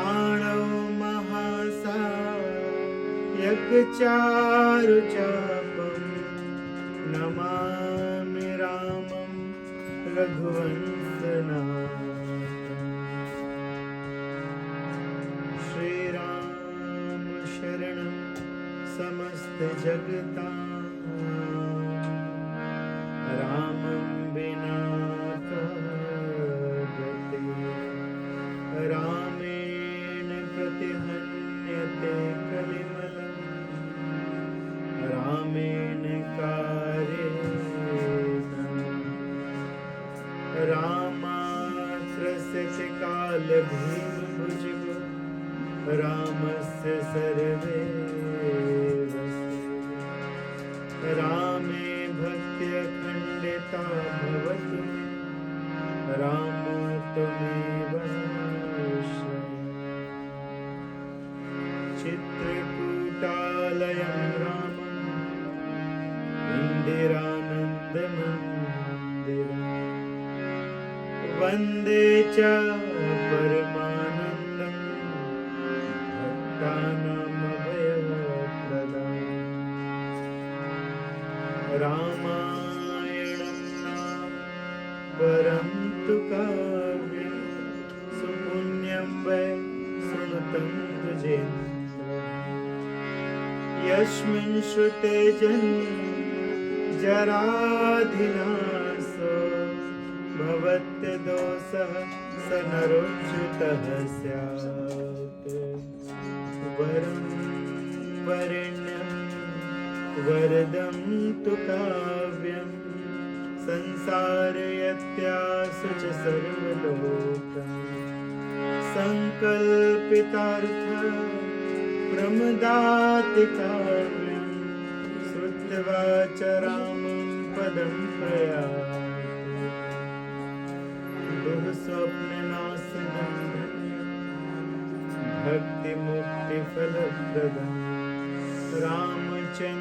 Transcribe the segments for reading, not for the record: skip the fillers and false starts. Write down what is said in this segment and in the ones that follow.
प्राणो महासा यज्ञचारुचापं नमामि रामं रघुवंशनाथम्। श्रीराम शरणं समस्तजगतां रामं विना कागते रामेण प्रतिहन्यते कलिमलं रामेण कार्येण रामात्रस्य कालभीमभुजगो रामस्य सर्वे वसु। रामे भक्त्यखण्डिता भवतु मे राम त्वमेव आश्रयः। चित्रकूटालयं रामम् इन्दिरानन्दमन्दिरम् वन्दे च परमानन्दं भक्तानामभयप्रदाम्। रामायणं नाम परं तु काव्यं सुपुण्यं वै शृणुतं तुजेन्द्र। यस्मिन् श्रुते जराधिनाशो भवत्यदोषः स नरोच्युतः स्यात्। वरं वरेण्यं वरदं तु काव्यं संसारयत्यासु च सर्वलोकम्। संकल्पितार्थ प्रमदाति काव्यं श्रुत्वा च रामं पदं प्रयाति। दुःस्वप्ननाशनं भक्तिमुक्तिफलप्रदं रामचन्द्रकथोपेतं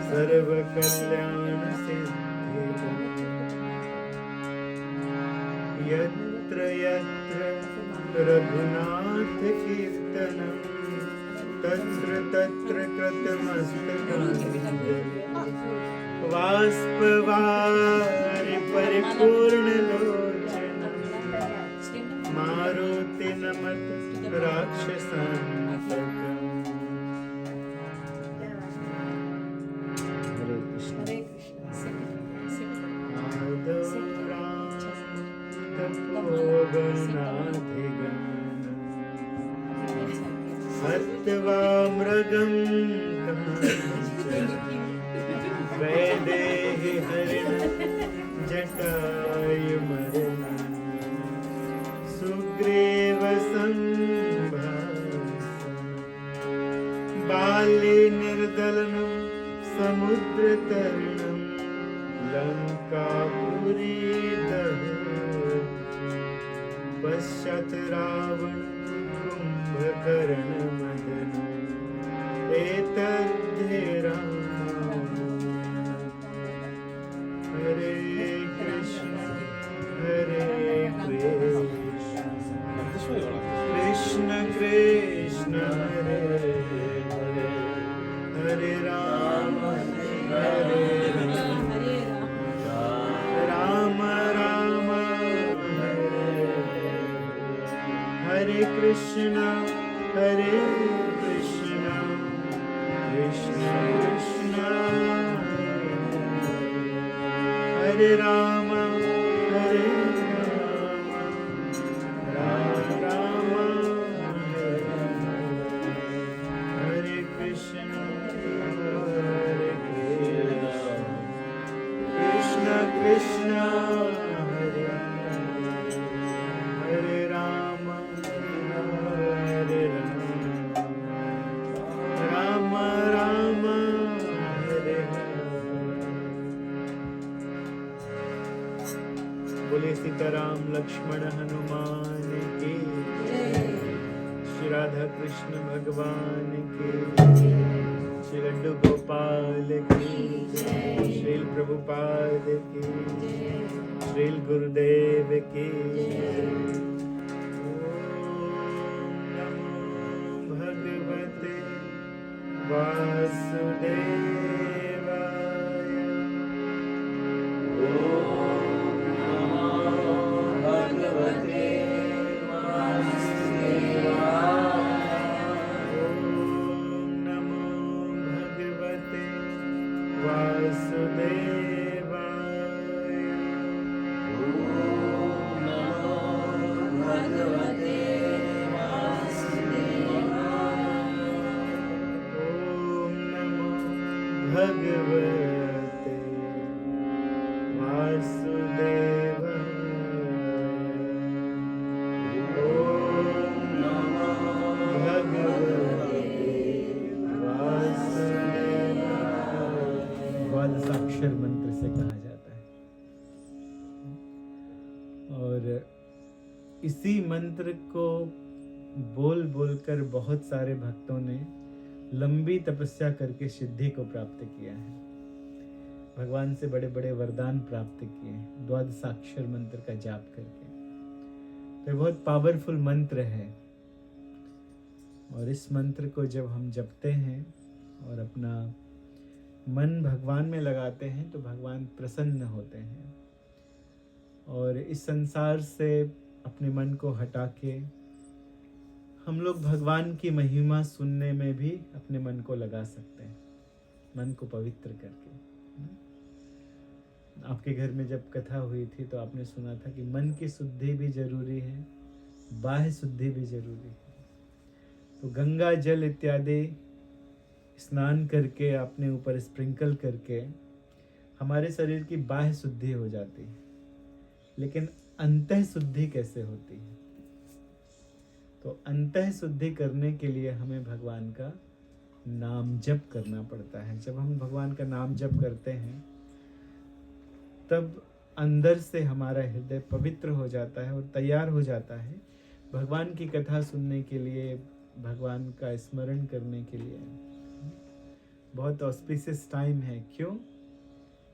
सर्वकल्याणसिद्धिदं। यत्र यत्र रघुनाथकीर्तनं तत्र तत्र कृतमस्तकाञ्जलिः। बाष्पवारि परिपूर्णलोचनं मारुति नमत राक्षसान्तकम्। हरे कृष्ण। आदौ राम तपोवनाधिगमनं हत्वा मृगं काञ्चनं वैदेहि हरिणं जटायुमर्दनं सुग्रीवसंभाषणं बाली निर्दलनं समुद्रतरणं लङ्कापुरीदहनं पश्चात् रावण कुम्भकर्णमदनं एतद्धि रामायणम्। हरे कृष्ण कृष्ण कृष्ण हरे हरे हरे राम राम राम हरे हरे कृष्ण कृष्ण कृष्ण हरे राम राम राम हरे कृष्ण कृष्ण कृष्ण हरे हरे राम राम राम हरे बोले सीताराम लक्ष्मण हनुमान की, श्री राधा कृष्ण भगवान की, श्री लड्डू गोपाल की, श्री प्रभुपाद की, श्री गुरुदेव की। भगवते वासुदेवाय। ओम नमो भगवते वासुदेवाय। द्वादशाक्षर मंत्र से कहा जाता है और इसी मंत्र को बोल बोलकर बहुत सारे भक्तों ने लंबी तपस्या करके सिद्धि को प्राप्त किया है, भगवान से बड़े बड़े वरदान प्राप्त किए हैं द्वादशाक्षर मंत्र का जाप करके। तो बहुत पावरफुल मंत्र है और इस मंत्र को जब हम जपते हैं और अपना मन भगवान में लगाते हैं तो भगवान प्रसन्न होते हैं और इस संसार से अपने मन को हटा के हम लोग भगवान की महिमा सुनने में भी अपने मन को लगा सकते हैं, मन को पवित्र करके। आपके घर में जब कथा हुई थी तो आपने सुना था कि मन की शुद्धि भी जरूरी है, बाह्य शुद्धि भी जरूरी है। तो गंगा जल इत्यादि स्नान करके अपने ऊपर स्प्रिंकल करके हमारे शरीर की बाह्य शुद्धि हो जाती है, लेकिन अंतः शुद्धि कैसे होती है? तो अंतः शुद्धि करने के लिए हमें भगवान का नाम जप करना पड़ता है। जब हम भगवान का नाम जप करते हैं तब अंदर से हमारा हृदय पवित्र हो जाता है और तैयार हो जाता है भगवान की कथा सुनने के लिए, भगवान का स्मरण करने के लिए। बहुत ऑस्पिशियस टाइम है। क्यों?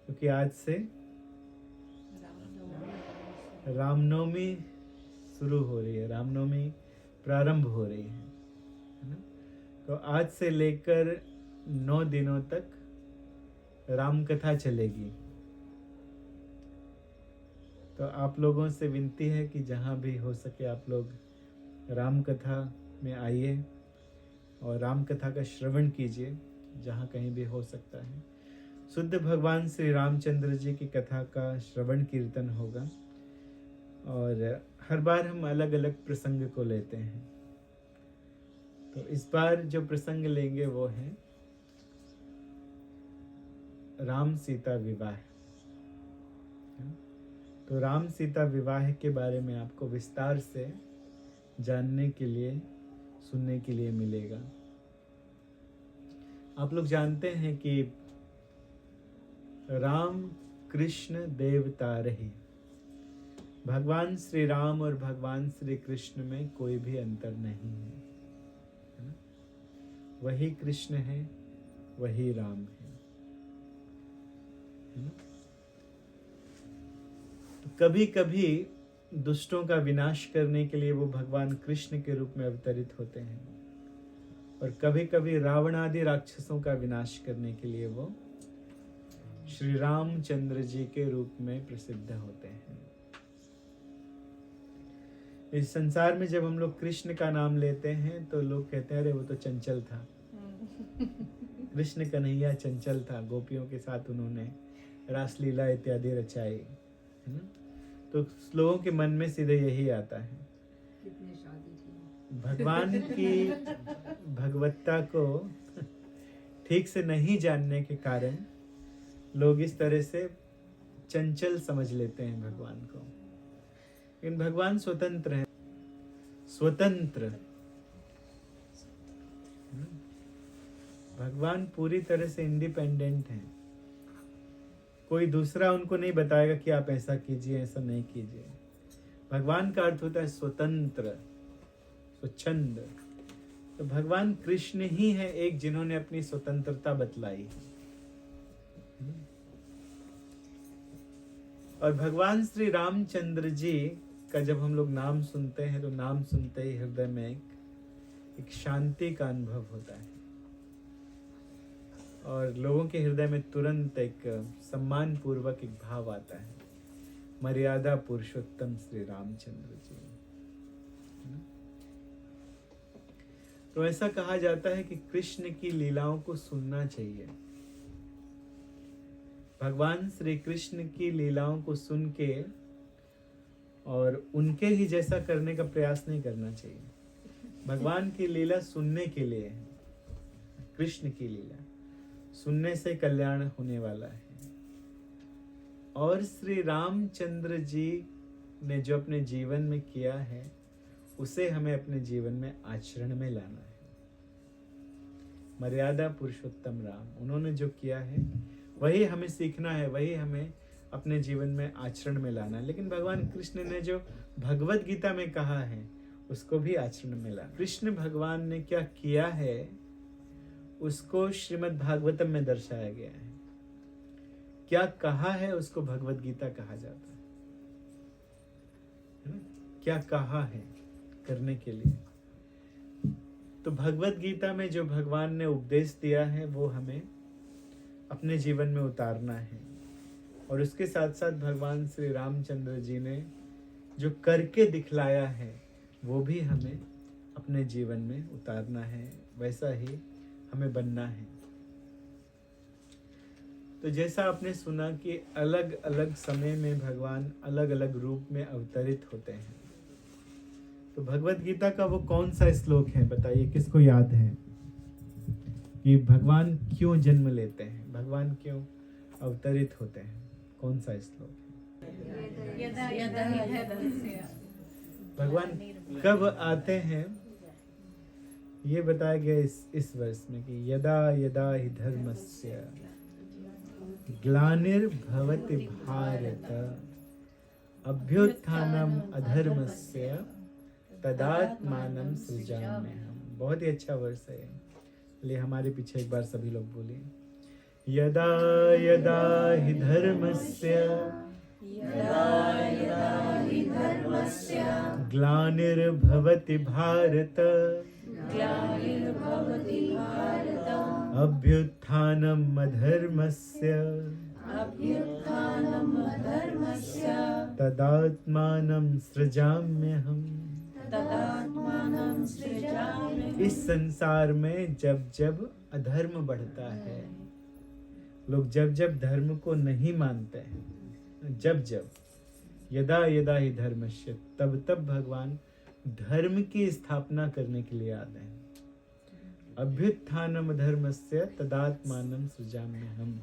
क्योंकि आज से रामनवमी शुरू हो रही है, रामनवमी प्रारंभ हो रही है ना? तो आज से लेकर 9 दिनों तक राम कथा चलेगी। तो आप लोगों से विनती है कि जहाँ भी हो सके आप लोग राम कथा में आइए और राम कथा का श्रवण कीजिए जहाँ कहीं भी हो सकता है। शुद्ध भगवान श्री रामचंद्र जी की कथा का श्रवण कीर्तन होगा और हर बार हम अलग अलग प्रसंग को लेते हैं। तो इस बार जो प्रसंग लेंगे वो है राम सीता विवाह। तो राम सीता विवाह के बारे में आपको विस्तार से जानने के लिए, सुनने के लिए मिलेगा। आप लोग जानते हैं कि राम कृष्ण देवता रही, भगवान श्री राम और भगवान श्री कृष्ण में कोई भी अंतर नहीं है, है ना? वही कृष्ण है, वही राम है ना? तो कभी कभी दुष्टों का विनाश करने के लिए वो भगवान कृष्ण के रूप में अवतरित होते हैं और कभी कभी रावण आदि राक्षसों का विनाश करने के लिए वो श्री रामचंद्र जी के रूप में प्रसिद्ध होते हैं। इस संसार में जब हम लोग कृष्ण का नाम लेते हैं तो लोग कहते हैं अरे वो तो चंचल था, कृष्ण कन्हैया चंचल था, गोपियों के साथ उन्होंने रासलीला इत्यादि रचाई, है ना? तो लोगों के मन में सीधे यही आता है। कितनी शादी थी। भगवान की भगवत्ता को ठीक से नहीं जानने के कारण लोग इस तरह से चंचल समझ लेते हैं भगवान को। लेकिन भगवान स्वतंत्र है, स्वतंत्र। भगवान पूरी तरह से इंडिपेंडेंट हैं। कोई दूसरा उनको नहीं बताएगा कि आप ऐसा कीजिए, ऐसा नहीं कीजिए। भगवान का अर्थ होता है स्वतंत्र, स्वच्छंद। तो भगवान कृष्ण ही है एक जिन्होंने अपनी स्वतंत्रता बतलाई। और भगवान श्री रामचंद्र जी का जब हम लोग नाम सुनते हैं तो नाम सुनते ही हृदय में एक शांति का अनुभव होता है और लोगों के हृदय में तुरंत एक सम्मान पूर्वक एक भाव आता है, मर्यादा पुरुषोत्तम श्री रामचंद्र जी। तो ऐसा कहा जाता है कि कृष्ण की लीलाओं को सुनना चाहिए। भगवान श्री कृष्ण की लीलाओं को सुन के और उनके ही जैसा करने का प्रयास नहीं करना चाहिए। भगवान की लीला सुनने के लिए है, कृष्ण की लीला सुनने से कल्याण होने वाला है। और श्री रामचंद्र जी ने जो अपने जीवन में किया है उसे हमें अपने जीवन में आचरण में लाना है। मर्यादा पुरुषोत्तम राम, उन्होंने जो किया है वही हमें सीखना है, वही हमें अपने जीवन में आचरण में लाना है। लेकिन भगवान कृष्ण ने जो भगवत गीता में कहा है उसको भी आचरण में लाना। कृष्ण भगवान ने क्या किया है उसको श्रीमद् भागवतम में दर्शाया गया है। क्या कहा है उसको भगवत गीता कहा जाता है ना? क्या कहा है करने के लिए। तो भगवत गीता में जो भगवान ने उपदेश दिया है वो हमें अपने जीवन में उतारना है। और उसके साथ साथ भगवान श्री रामचंद्र जी ने जो करके दिखलाया है वो भी हमें अपने जीवन में उतारना है, वैसा ही हमें बनना है। तो जैसा आपने सुना कि अलग अलग समय में भगवान अलग अलग रूप में अवतरित होते हैं। तो भगवत गीता का वो कौन सा श्लोक है बताइए, किसको याद है कि भगवान क्यों जन्म लेते हैं, भगवान क्यों अवतरित होते हैं? कौन सा श्लोक है? भगवान कब आते हैं ये बताया गया इस वर्ष में कि यदा यदा हि धर्मस्य ग्लानिर्भवति भारत अभ्युत्थानम अधर्मस्य तदात्मानं सृजाम्यहम्। बहुत ही अच्छा वर्ष है, ले हमारे पीछे एक बार सभी लोग बोलिए, यदा यदा हि धर्मस्य ग्लानिर्भवति भारत अभ्युत्थानम् अधर्मस्य तदात्मानं सृजाम्यहम्। इस संसार में जब जब अधर्म बढ़ता है, लोग जब जब धर्म को नहीं मानते हैं, जब जब यदा यदा ही धर्मस्य, तब तब भगवान धर्म की स्थापना करने के लिए आते हैं। अभ्युत्थानम अधर्मस्य तदात्मानं सृजाम्यहम्।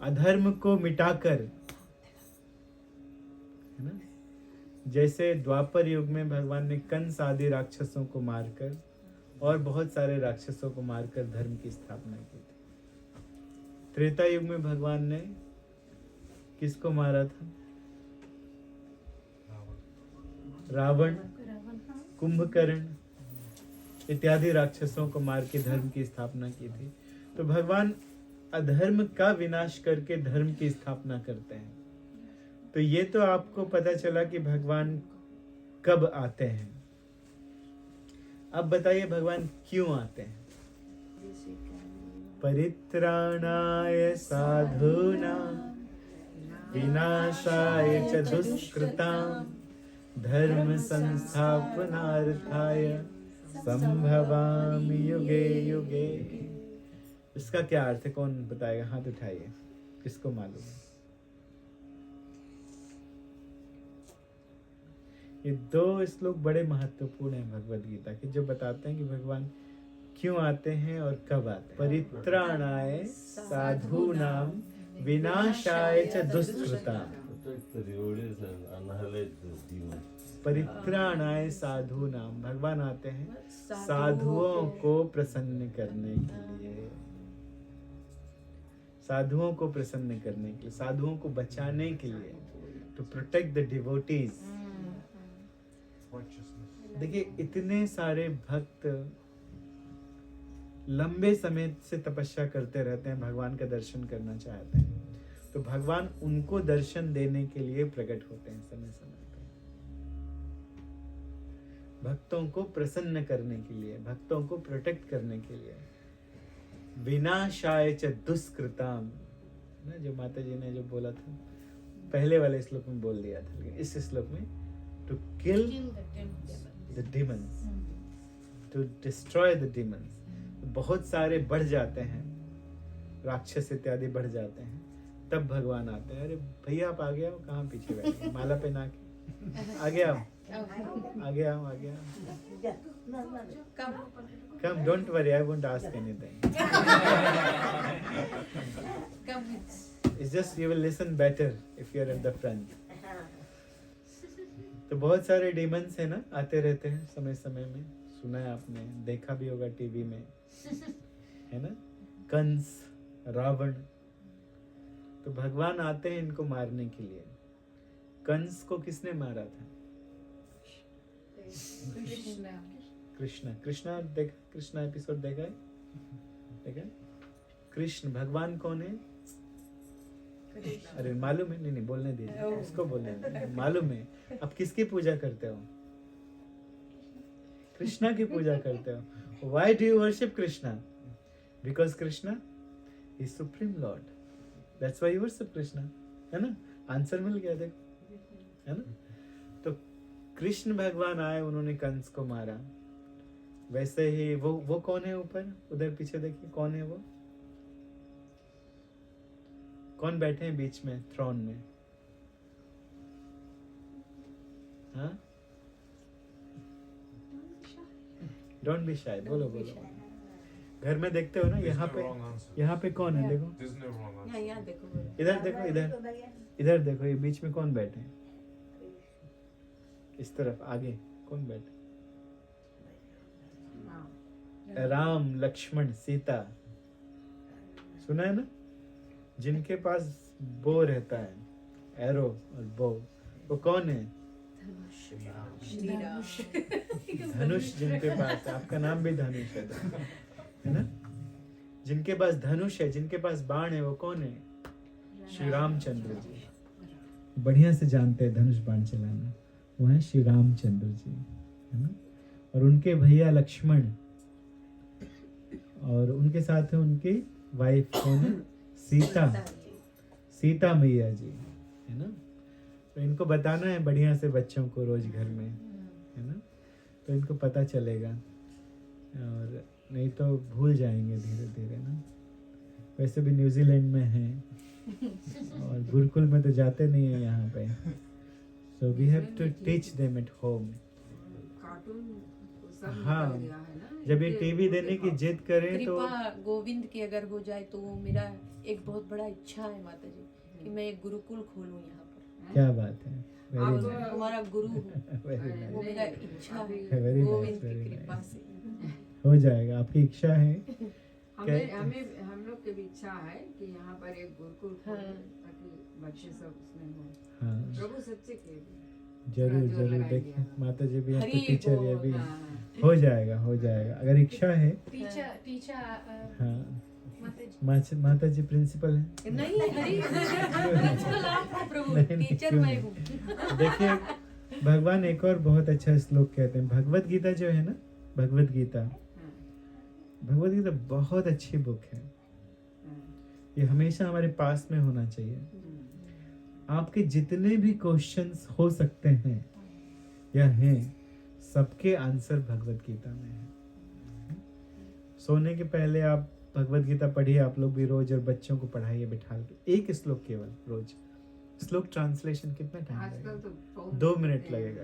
अधर्म को मिटाकर, है ना, जैसे द्वापर युग में भगवान ने कंस आदि राक्षसों को मारकर और बहुत सारे राक्षसों को मारकर धर्म की स्थापना की थी। त्रेता युग में भगवान ने किसको मारा था? रावण, कुंभकर्ण इत्यादि राक्षसों को मार के धर्म की स्थापना की थी। तो भगवान अधर्म का विनाश करके धर्म की स्थापना करते हैं। तो ये तो आपको पता चला कि भगवान कब आते हैं। अब बताइए भगवान क्यों आते हैं? परित्राणाय साधूनां विनाशाय च दुष्कृतां धर्म संस्थापनार्थाय संभवामि युगे युगे। इसका क्या अर्थ है? कौन बताएगा? हाथ उठाइए, किसको मालूम है? ये दो श्लोक बड़े महत्वपूर्ण हैं भगवद गीता के, जो बताते हैं कि भगवान क्यों आते हैं और कब आते हैं। परित्राणाय साधूनां विनाशाय च दुष्कृतां। परित्राणाय साधूनां, भगवान आते हैं साधुओं को प्रसन्न करने के लिए, साधुओं को प्रसन्न करने के लिए, साधुओं को बचाने के लिए, टू प्रोटेक्ट द डिवोटीज। देखिए इतने सारे भक्त लंबे समय से तपस्या करते रहते हैं, भगवान का दर्शन करना चाहते हैं, तो भगवान उनको दर्शन देने के लिए प्रकट होते हैं समय समय पे, भक्तों को प्रसन्न करने के लिए, भक्तों को प्रोटेक्ट करने के लिए। विनाशाय च दुष्कृताम, ना जो माता जी ने जो बोला था पहले वाले श्लोक में बोल दिया था, लेकिन इस श्लोक में to kill the demons, to destroy the demons। बहुत सारे बढ़ जाते हैं, राक्षस इत्यादि बढ़ जाते हैं, तब भगवान आते हैं। अरे भैया आप आ गए हो, कहाँ पीछे बैठे, माला पहना के आ गया, आगे आओ, आगे आओ। Come, don't worry, I won't ask anything. It's just you will listen better if you're at the front. तो बहुत सारे डीमंस है ना, आते रहते हैं समय समय में, सुना है आपने, देखा भी होगा टीवी में, है ना, कंस, रावण। तो भगवान आते हैं इनको मारने के लिए। कंस को किसने मारा था? कृष्णा। कृष्णा कृष्णा एपिसोड देखा है? देखा है? कृष्ण भगवान कौन है? अरे मालूम है? नहीं बोलने दीजिए, इसको बोलने दीजिए। मालूम है। आप किसकी पूजा करते हो? कृष्णा की पूजा करते हो। Why do you worship Krishna? Because Krishna is supreme Lord. That's why you worship Krishna. है ना? आंसर मिल गया, देखो, है ना? तो कृष्ण भगवान आए, उन्होंने कंस को मारा। वैसे ही वो कौन है ऊपर? उधर पीछे देखिए, कौन है वो? कौन बैठे हैं बीच में थ्रोन में? हाँ, डोंट बी शाय, बोलो बोलो। घर में देखते हो ना, यहाँ पे कौन है? देखो, इधर देखो, इधर देखो, ये बीच में कौन बैठे हैं? इस तरफ आगे कौन बैठे? राम, लक्ष्मण, सीता। सुना है ना? जिनके पास बो रहता है, एरो और बो, वो कौन है? धनुष जिनके पास है। आपका नाम भी धनुष है ना? जिनके पास धनुष है, जिनके पास बाण है, वो कौन है? श्री रामचंद्र जी। बढ़िया से जानते हैं धनुष बाण चलाना, वो है श्री रामचंद्र जी, है ना? और उनके भैया लक्ष्मण, और उनके साथ है उनकी वाइफ कौन है? सीता मैया जी, है ना? तो इनको बताना है बढ़िया से बच्चों को रोज घर में, है ना? तो इनको पता चलेगा, और नहीं तो भूल जाएंगे धीरे धीरे ना। वैसे भी न्यूजीलैंड में हैं और गुरुकुल में तो जाते नहीं है यहाँ पे, so we have to teach them at home. हाँ, जब ये टीवी देने की जिद करें तो गोविंद की अगर हो जाए तो वो मेरा एक बहुत बड़ा इच्छा है माता जी, कि मैं एक गुरुकुल खोलूं यहाँ पर। क्या बात है, हमारा गुरु वो मेरा इच्छा है, गोविंद की कृपा से हो जाएगा। आपकी इच्छा है? हम लोग की भी इच्छा है कि यहाँ पर एक गुरुकुल खोलें, ताकि बच्चे सब उसमें हो। हाँ, प्रभु सच्चे के जरूर जरूर। देखिए माता जी भी आपके टीचर, ये भी हो जाएगा, हो जाएगा अगर इच्छा है। टीचर हाँ, माता जी प्रिंसिपल है? नहीं, प्रिंसिपल आप हो प्रभु, टीचर मैं हूँ। देखिए भगवान एक और बहुत अच्छा श्लोक कहते हैं, भगवत गीता जो है ना, भगवत गीता बहुत अच्छी बुक है। ये हमेशा हमारे पास में होना चाहिए। आपके जितने भी क्वेश्चंस हो सकते हैं या हैं, सबके आंसर भगवत गीता में है। सोने के पहले आप भगवत गीता पढ़िए, आप लोग भी रोज, और बच्चों को पढ़ाइए बिठा के, एक श्लोक केवल रोज। श्लोक ट्रांसलेशन कितना टाइम लगेगा? 2 मिनट लगेगा।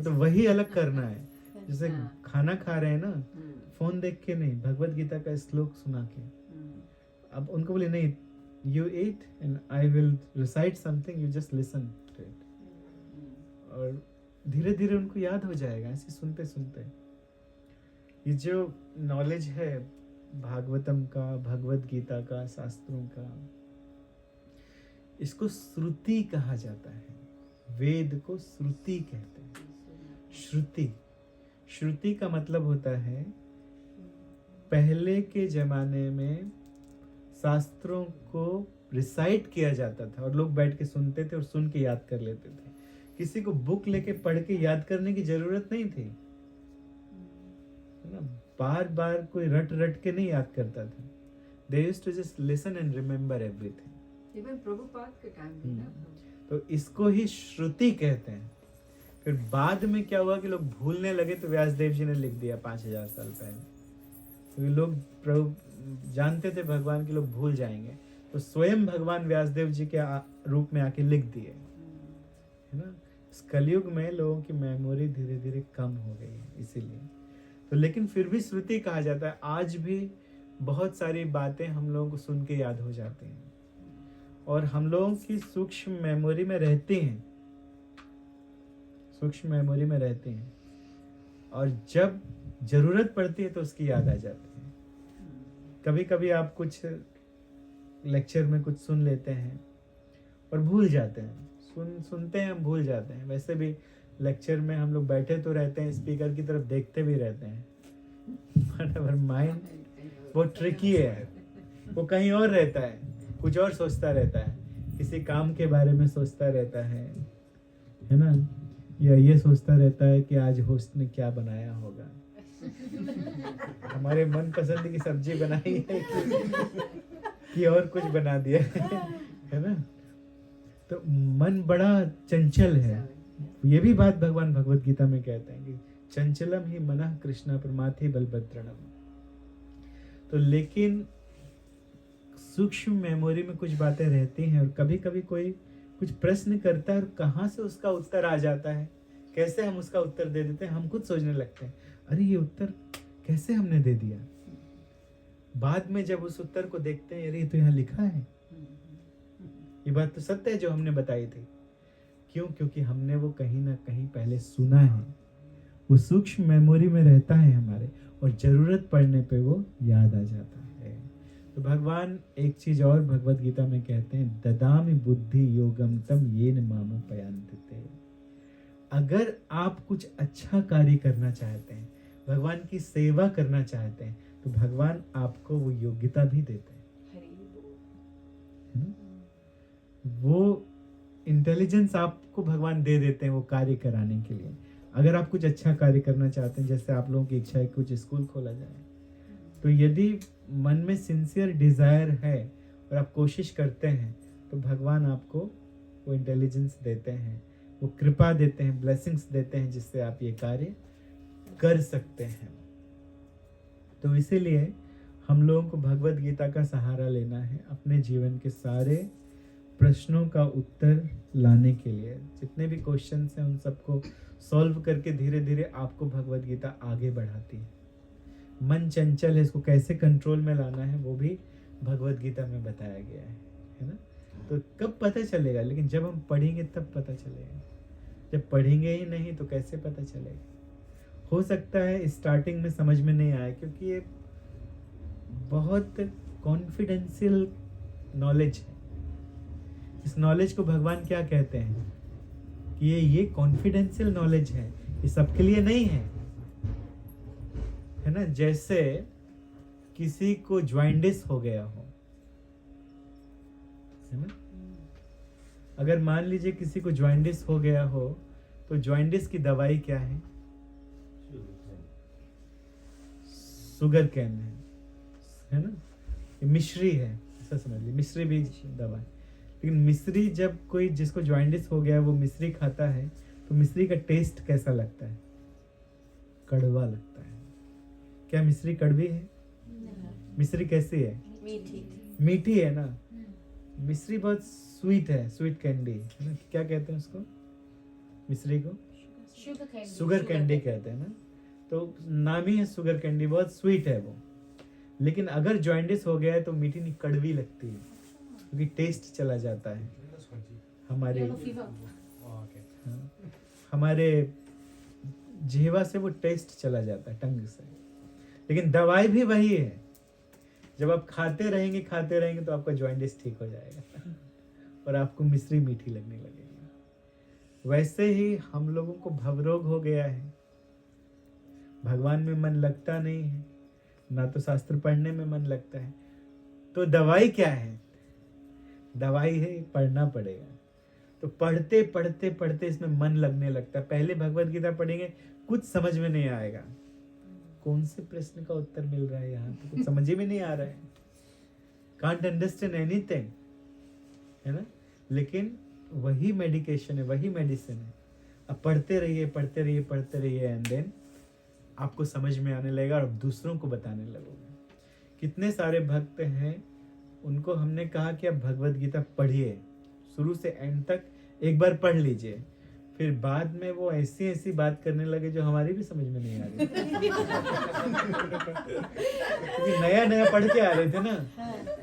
तो वही अलग करना है, जैसे खाना खा रहे हैं ना, फोन देख के नहीं, भगवत गीता का श्लोक सुना के। अब उनको बोले नहीं, you eat and I will recite something, you just listen to it, और धीरे धीरे उनको याद हो जाएगा ऐसे सुनते सुनते। ये जो नॉलेज है भागवतम का, भगवत गीता का, शास्त्रों का, इसको श्रुति कहा जाता है। वेद को श्रुति कहते हैं। श्रुति, श्रुति का मतलब होता है, पहले के जमाने में शास्त्रों को रिसाइट किया जाता था और लोग बैठ के सुनते थे और सुन के याद कर लेते थे। किसी को बुक लेके पढ़ के याद करने की जरूरत नहीं थी, है ना? बार बार कोई रट रट के नहीं याद करता था। They used to just listen and remember everything. Even Prabhupada के टाइम में ना, तो इसको ही श्रुति कहते हैं। फिर बाद में क्या हुआ कि लोग भूलने लगे, तो व्यासदेव जी ने लिख दिया 5000 साल पहले। तो लोग प्रभु जानते थे भगवान के, लोग भूल जाएंगे, तो स्वयं भगवान व्यासदेव जी के रूप में आके लिख दिए, है ना? इस कलयुग में लोगों की मेमोरी धीरे धीरे कम हो गई है, इसीलिए तो। लेकिन फिर भी श्रुति कहा जाता है, आज भी बहुत सारी बातें हम लोगों को सुन के याद हो जाती हैं और हम लोगों की सूक्ष्म मेमोरी में रहती हैं, सूक्ष्म मेमोरी में रहती हैं, और जब जरूरत पड़ती है तो उसकी याद आ जाती है। कभी कभी आप कुछ लेक्चर में कुछ सुन लेते हैं और भूल जाते हैं, सुनते हैं हम भूल जाते हैं। वैसे भी लेक्चर में हम लोग बैठे तो रहते हैं, स्पीकर की तरफ देखते भी रहते हैं, बट माइंड बहुत ट्रिकी है, वो कहीं और रहता है, कुछ और सोचता रहता है, किसी काम के बारे में सोचता रहता है ना, या ये सोचता रहता है कि आज होस्ट ने क्या बनाया होगा, हमारे मन पसंद की सब्जी बनाई है कि और कुछ बना दिया है ना। तो मन बड़ा चंचल है। ये भी बात भगवान भगवत गीता में कहते हैं कि चंचलम ही मनः कृष्णा प्रमाथि बलभद्रणम। तो लेकिन सूक्ष्म मेमोरी में कुछ बातें रहती हैं और कभी कभी कोई कुछ प्रश्न करता है और कहाँ से उसका उत्तर आ जाता है, कैसे हम उसका उत्तर दे देते हैं, हम खुद सोचने लगते हैं अरे ये उत्तर कैसे हमने दे दिया। बाद में जब उस उत्तर को देखते हैं, अरे ये तो यहाँ लिखा है, ये बात तो सत्य है जो हमने बताई थी। क्यों? क्योंकि हमने वो कहीं ना कहीं पहले सुना है, वो सूक्ष्म मेमोरी में रहता है हमारे, और जरूरत पड़ने पे वो याद आ जाता है। तो भगवान एक चीज और भगवत गीता में कहते हैं, ददामि बुद्धि योगम तम येन मामुपयान्ति। अगर आप कुछ अच्छा कार्य करना चाहते हैं, भगवान की सेवा करना चाहते हैं, तो भगवान आपको वो योग्यता भी देते हैं, वो इंटेलिजेंस आपको भगवान दे देते हैं वो कार्य कराने के लिए। अगर आप कुछ अच्छा कार्य करना चाहते हैं, जैसे आप लोगों की इच्छा है कुछ स्कूल खोला जाए, तो यदि मन में सिंसियर डिजायर है और आप कोशिश करते हैं, तो भगवान आपको वो इंटेलिजेंस देते हैं, वो कृपा देते हैं, ब्लेसिंग्स देते हैं, जिससे आप ये कार्य कर सकते हैं। तो इसीलिए हम लोगों को भगवत गीता का सहारा लेना है अपने जीवन के सारे प्रश्नों का उत्तर लाने के लिए। जितने भी क्वेश्चंस हैं उन सबको सॉल्व करके धीरे धीरे आपको भगवत गीता आगे बढ़ाती है। मन चंचल है, इसको कैसे कंट्रोल में लाना है वो भी भगवत गीता में बताया गया है ना। तो कब पता चलेगा? लेकिन जब हम पढ़ेंगे तब पता चलेगा। जब पढ़ेंगे ही नहीं तो कैसे पता चलेगा? हो सकता है स्टार्टिंग में समझ में नहीं आए, क्योंकि ये बहुत कॉन्फिडेंशियल नॉलेज है। इस नॉलेज को भगवान क्या कहते हैं कि ये कॉन्फिडेंशियल नॉलेज है, ये सबके लिए नहीं है ना। जैसे किसी को ज्वाइंटिस हो गया हो, है ना। अगर मान लीजिए किसी को ज्वाइंटिस हो गया हो, तो ज्वाइंटिस की दवाई क्या है? शुगर कैन है ना, ये मिश्री है, ऐसा समझ लीजिए। मिश्री भी दवा है, लेकिन मिश्री जब कोई जिसको ज्वाइंटिस हो गया है वो मिश्री खाता है, तो मिश्री का टेस्ट कैसा लगता है? कड़वा लगता है। क्या मिश्री कड़वी है? मिश्री कैसी है? मीठी है ना। मिश्री बहुत स्वीट है, स्वीट कैंडी है ना। क्या कहते हैं उसको? मिश्री को शुगर कैंडी कहते हैं ना। तो नाम ही है शुगर कैंडी, बहुत स्वीट है वो। लेकिन अगर जॉइंटिस हो गया है तो मीठी नहीं, कड़वी लगती है, क्योंकि टेस्ट चला जाता है हमारे जिह्वा से, वो टेस्ट चला जाता है टंग से। लेकिन दवाई भी वही है, जब आप खाते रहेंगे तो आपका जॉइंटिस ठीक हो जाएगा और आपको मिश्री मीठी लगने लगेगी। वैसे ही हम लोगों को भवरोग हो गया है, भगवान में मन लगता नहीं है, ना तो शास्त्र पढ़ने में मन लगता है। तो दवाई क्या है? दवाई है पढ़ना पड़ेगा। तो पढ़ते पढ़ते पढ़ते इसमें मन लगने लगता है। पहले भगवत गीता पढ़ेंगे, कुछ समझ में नहीं आएगा, कौन से प्रश्न का उत्तर मिल रहा है यहाँ पे, कुछ समझ ही में नहीं आ रहा है, कांट अंडरस्टैंड एनीथिंग, है ना। लेकिन वही मेडिकेशन है, वही मेडिसिन है। अब पढ़ते रहिए एंड देन आपको समझ में आने लगेगा और दूसरों को बताने लगोगे। कितने सारे भक्त हैं, उनको हमने कहा कि आप भगवत गीता पढ़िए, शुरू से एंड तक एक बार पढ़ लीजिए, फिर बाद में वो ऐसी ऐसी बात करने लगे जो हमारी भी समझ में नहीं आ रही क्योंकि नया नया पढ़ के आ रहे थे ना,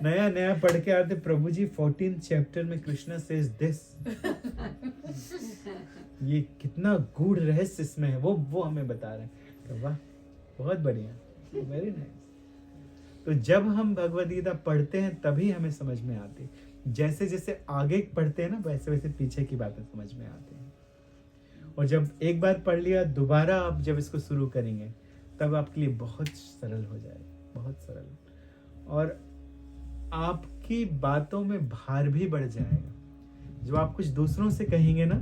नया नया पढ़ के आ रहे थे। प्रभु जी 14th चैप्टर में कृष्णा सेज दिस, ये कितना गूढ़ रहस्य इसमें है, वो हमें बता रहे हैं। तो वाह, बहुत बढ़िया, वेरी नाइस। तो जब हम भगवद गीता पढ़ते हैं तभी हमें समझ में आती है। जैसे जैसे आगे पढ़ते हैं ना, वैसे वैसे पीछे की बातें समझ में आती हैं। और जब एक बार पढ़ लिया, दोबारा आप जब इसको शुरू करेंगे तब आपके लिए बहुत सरल हो जाएगा, बहुत सरल। और आपकी बातों में भार भी बढ़ जाएगा। जब आप कुछ दूसरों से कहेंगे ना,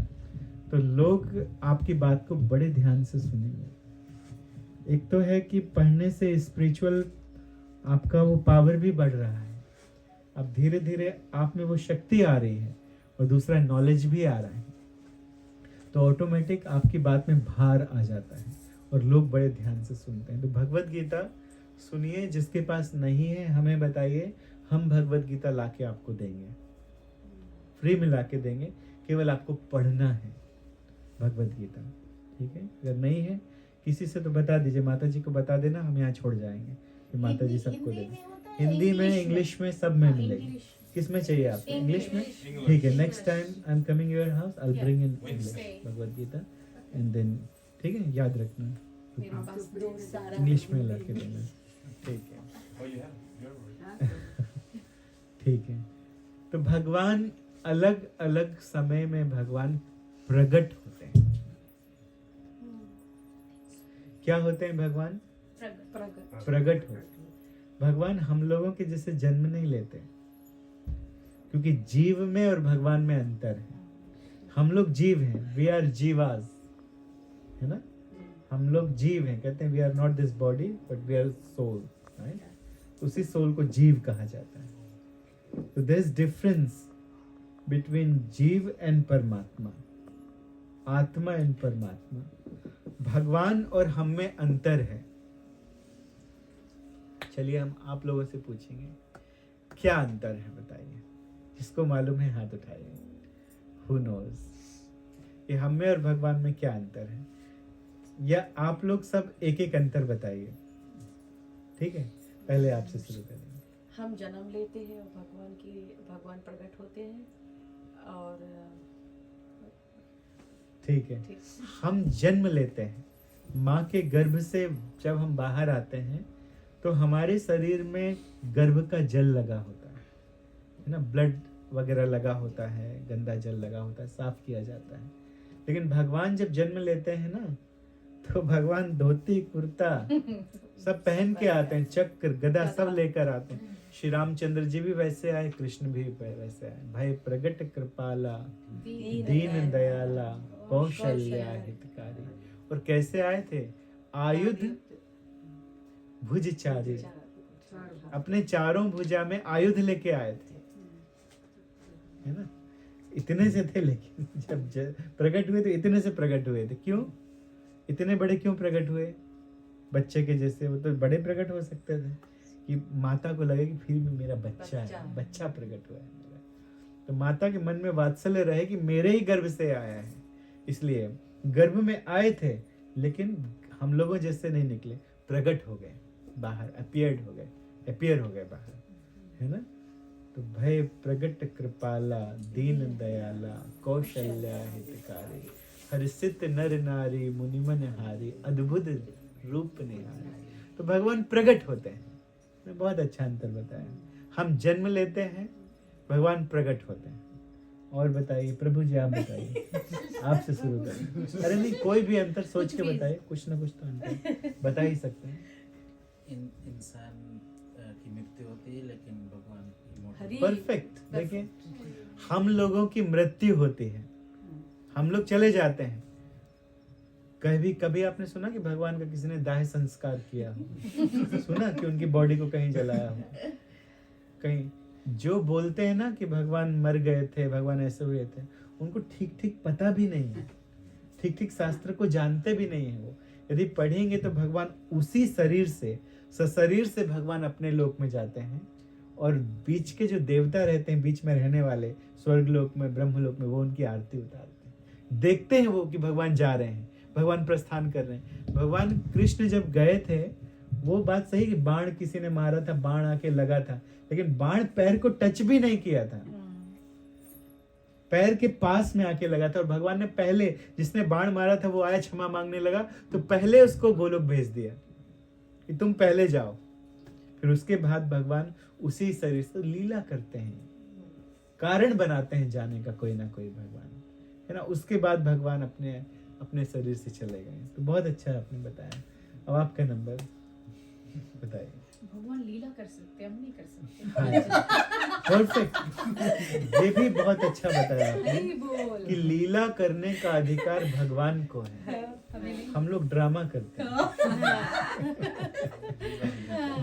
तो लोग आपकी बात को बड़े ध्यान से सुनेंगे। एक तो है कि पढ़ने से स्पिरिचुअल आपका वो पावर भी बढ़ रहा है, अब धीरे धीरे आप में वो शक्ति आ रही है, और दूसरा नॉलेज भी आ रहा है। तो ऑटोमेटिक आपकी बात में भार आ जाता है और लोग बड़े ध्यान से सुनते हैं। तो भगवद गीता सुनिए, जिसके पास नहीं है हमें बताइए, हम भगवद गीता लाके आपको देंगे, फ्री में लाके देंगे। केवल आपको पढ़ना है भगवद गीता, ठीक है। अगर नहीं है किसी से तो बता दीजिए, माता जी को बता देना, हम यहाँ छोड़ जाएंगे, कि माता जी सबको देंगे। हिंदी में, इंग्लिश में, सब में मिलेगी। किस में चाहिए आपको? इंग्लिश में? ठीक है, next time I am coming your house, I will bring in English Bhagavad Gita and then, ठीक है, याद रखना मेरे पास तो सारा इंग्लिश में ला के देना, ठीक है। ठीक है। तो भगवान अलग अलग समय में भगवान प्रकट होते हैं। क्या होते हैं भगवान? प्रकट होते हैं। भगवान हम लोगों के जैसे जन्म नहीं लेते, क्योंकि जीव में और भगवान में अंतर है। हम लोग जीव हैं, वी आर जीवास, है ना। हम लोग जीव हैं, कहते हैं we are not this body but we are soul, right. उसी सोल को जीव कहा जाता है। तो there is difference between jiva and paramatma, atma and परमात्मा। भगवान और हम में अंतर है। चलिए हम आप लोगों से पूछेंगे, क्या अंतर है बताइए। जिसको मालूम है हाथ उठाइए। Who knows? ये हम में और भगवान में क्या अंतर है, या आप लोग सब एक एक अंतर बताइए, ठीक है। पहले आपसे शुरू करेंगे। हम जन्म लेते हैं और भगवान प्रकट होते हैं, और ठीक है, हम जन्म लेते हैं, माँ के गर्भ से जब हम बाहर आते हैं तो हमारे शरीर में गर्भ का जल लगा होता है ना, ब्लड वगैरह लगा होता है, गंदा जल लगा होता है, साफ किया जाता है। लेकिन भगवान जब जन्म लेते हैं ना, तो भगवान धोती कुर्ता सब पहन के आते हैं, चक्र गदा सब लेकर आते हैं। श्री रामचंद्र जी भी वैसे आए, कृष्ण भी वैसे आए। भय प्रगट कृपाला दीन दयाला कौशल्या हितकारी। और कैसे आए थे? आयुध भुजचारी, अपने चारों भुजा में आयुध लेके आए थे, है ना। इतने से थे, लेकिन जब प्रकट हुए तो इतने से प्रकट हुए थे। क्यों इतने बड़े क्यों प्रकट हुए? बच्चे के जैसे वो तो बड़े प्रकट हो सकते थे, कि माता को लगे कि फिर भी मेरा बच्चा है, बच्चा प्रकट हुआ है मेरा। तो माता के मन में वात्सल्य रहे कि मेरे ही गर्भ से आया है, इसलिए गर्भ में आए थे, लेकिन हम लोगों जैसे नहीं निकले, प्रकट हो गए बाहर, अपीयर हो गए बाहर, है ना। तो भय प्रगट कृपाला दीन दयाला कौशल्या हितकारी, हर्षित नर नारी मुनिमन हारी, अद्भुत रूप निहारी। तो भगवान प्रकट होते हैं। मैं बहुत अच्छा अंतर बताया। हम जन्म लेते हैं, भगवान प्रकट होते हैं। और बताइए प्रभु जी, आप बताइए, आपसे शुरू करें। अरे नहीं, कोई भी अंतर सोच के बताइए, कुछ ना कुछ तो अंतर बता ही सकते हैं। इंसान की मृत्यु होती है, लेकिन भगवान की परफेक्ट। देखिए, हम लोगों की मृत्यु होती है, हम लोग चले जाते हैं। कभी आपने सुना कि भगवान का किसी ने दाह संस्कार किया हो? सुना कि उनकी बॉडी को कहीं जलाया हो? कहीं जो बोलते हैं ना कि भगवान मर गए थे, भगवान ऐसे हुए थे, उनको ठीक ठीक पता भी नहीं है, ठीक ठीक शास्त्र को जानते भी नहीं है। वो यदि पढ़ेंगे तो भगवान उसी शरीर से, सशरीर से भगवान अपने लोक में जाते हैं, और बीच के जो देवता रहते हैं, बीच में रहने वाले, स्वर्ग लोक में, ब्रह्म लोक में, वो उनकी आरती उतारते हैं। देखते हैं वो कि भगवान जा रहे हैं, भगवान प्रस्थान कर रहे हैं। भगवान कृष्ण जब गए थे, वो बात सही कि बाण किसी ने मारा था, बाण आके लगा था, लेकिन बाण पैर को टच भी नहीं किया था, पैर के पास में आके लगा था। और भगवान ने पहले, जिसने बाण मारा था वो आया क्षमा मांगने लगा, तो पहले उसको गोलोक भेज दिया कि तुम पहले जाओ। फिर उसके बाद भगवान उसी शरीर से लीला करते हैं, कारण बनाते हैं जाने का कोई ना कोई भगवान, है ना। उसके बाद भगवान अपने अपने शरीर से चले गए। तो बहुत अच्छा आपने बताया। अब आपका नंबर बताइए। भगवान लीला कर सकते हैं, हम नहीं कर सकते। परफेक्ट, ये भी बहुत अच्छा बताया आपने नहीं बोल। कि लीला करने का अधिकार भगवान को है, हम लोग ड्रामा करते हैं।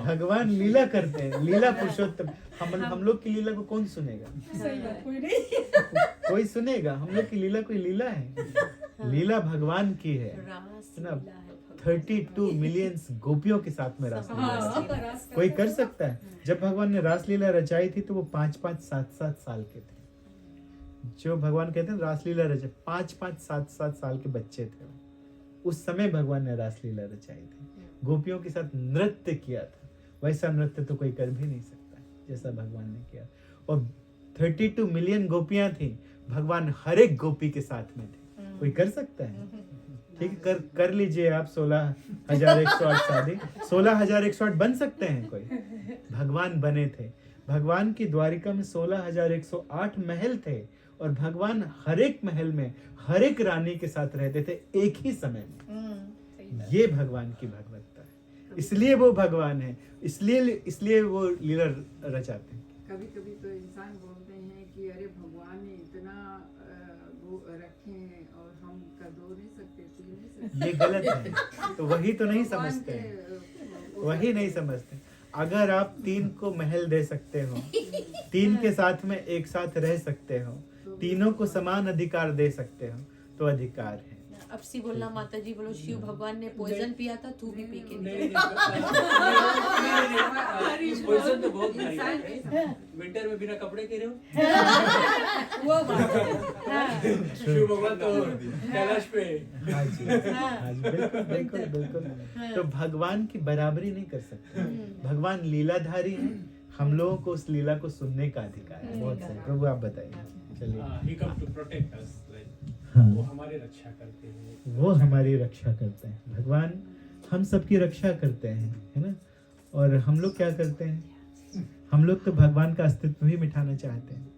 भगवान लीला करते हैं, लीला पुरुषोत्तम। हम लोग की लीला को कौन सुनेगा? सही बात, कोई नहीं। कोई सुनेगा? हम लोग की लीला कोई लीला है? लीला भगवान की है रास ना। लीला है भगवान। 32 मिलियन गोपियों के साथ में रास लीला हाँ, है। कोई कर सकता है? जब भगवान ने रास लीला रचाई थी तो वो 5-5, 7-7 साल के थे। जो भगवान कहते हैं रास लीला रचा, 5-5, 7-7 साल के बच्चे थे। उस समय भगवान ने रास लीला रचाई थी, गोपियों के साथ नृत्य किया था। वैसा नृत्य तो कोई कर भी नहीं सकता जैसा भगवान ने किया। और 32 मिलियन गोपियां थी, भगवान हर एक गोपी के साथ में थे। कोई कर सकता है? ठीक है, कर लीजिए आप 16,108 शादी, 16,108 बन सकते हैं कोई? भगवान बने थे। भगवान की द्वारिका में 16,108 महल थे, और भगवान हर एक महल में हर एक रानी के साथ रहते थे एक ही समय में। ये भगवान की भगवत्ता है, इसलिए वो भगवान है, इसलिए वो लीला रचाते हैं। कभी कभी तो इंसान बोलते हैं कि अरे भगवान ने इतना वो रखे हैं और हम कदो नहीं सकते, पी नहीं सकते। ये गलत है, तो वही तो नहीं भगवान समझते के, हैं, वही नहीं समझते। अगर आप 3 को महल दे सकते हो, 3 के साथ में एक साथ रह सकते हो, तीनों को समान अधिकार दे सकते हो, तो अधिकार है। अब सी बोलना माता जी बोलो शिव भगवान ने पॉइजन पिया था, तू भी पी के नहीं निकल। पोजीशन तो बहुत भारी इंसान है। के विंटर में बिना कपड़े के रहो। वो बात है। हाँ। शिव भगवान तो कैलाश पे। हाँ जी, हाँ जी, बिल्कुल बिल्कुल बिल्कुल। तो भगवान की बराबरी नहीं कर सकते। भगवान लीलाधारी है, हम लोगों को उस लीला को सुनने का अधिकार है। बहुत सही प्रभु, आप बताइए। चलिए। He come to protect us, like, हाँ। वो हमारी रक्षा करते हैं। वो हमारी रक्षा करते हैं। भगवान हम सबकी रक्षा करते हैं, है ना। और हम लोग क्या करते हैं? हम लोग तो भगवान का अस्तित्व ही मिटाना चाहते हैं,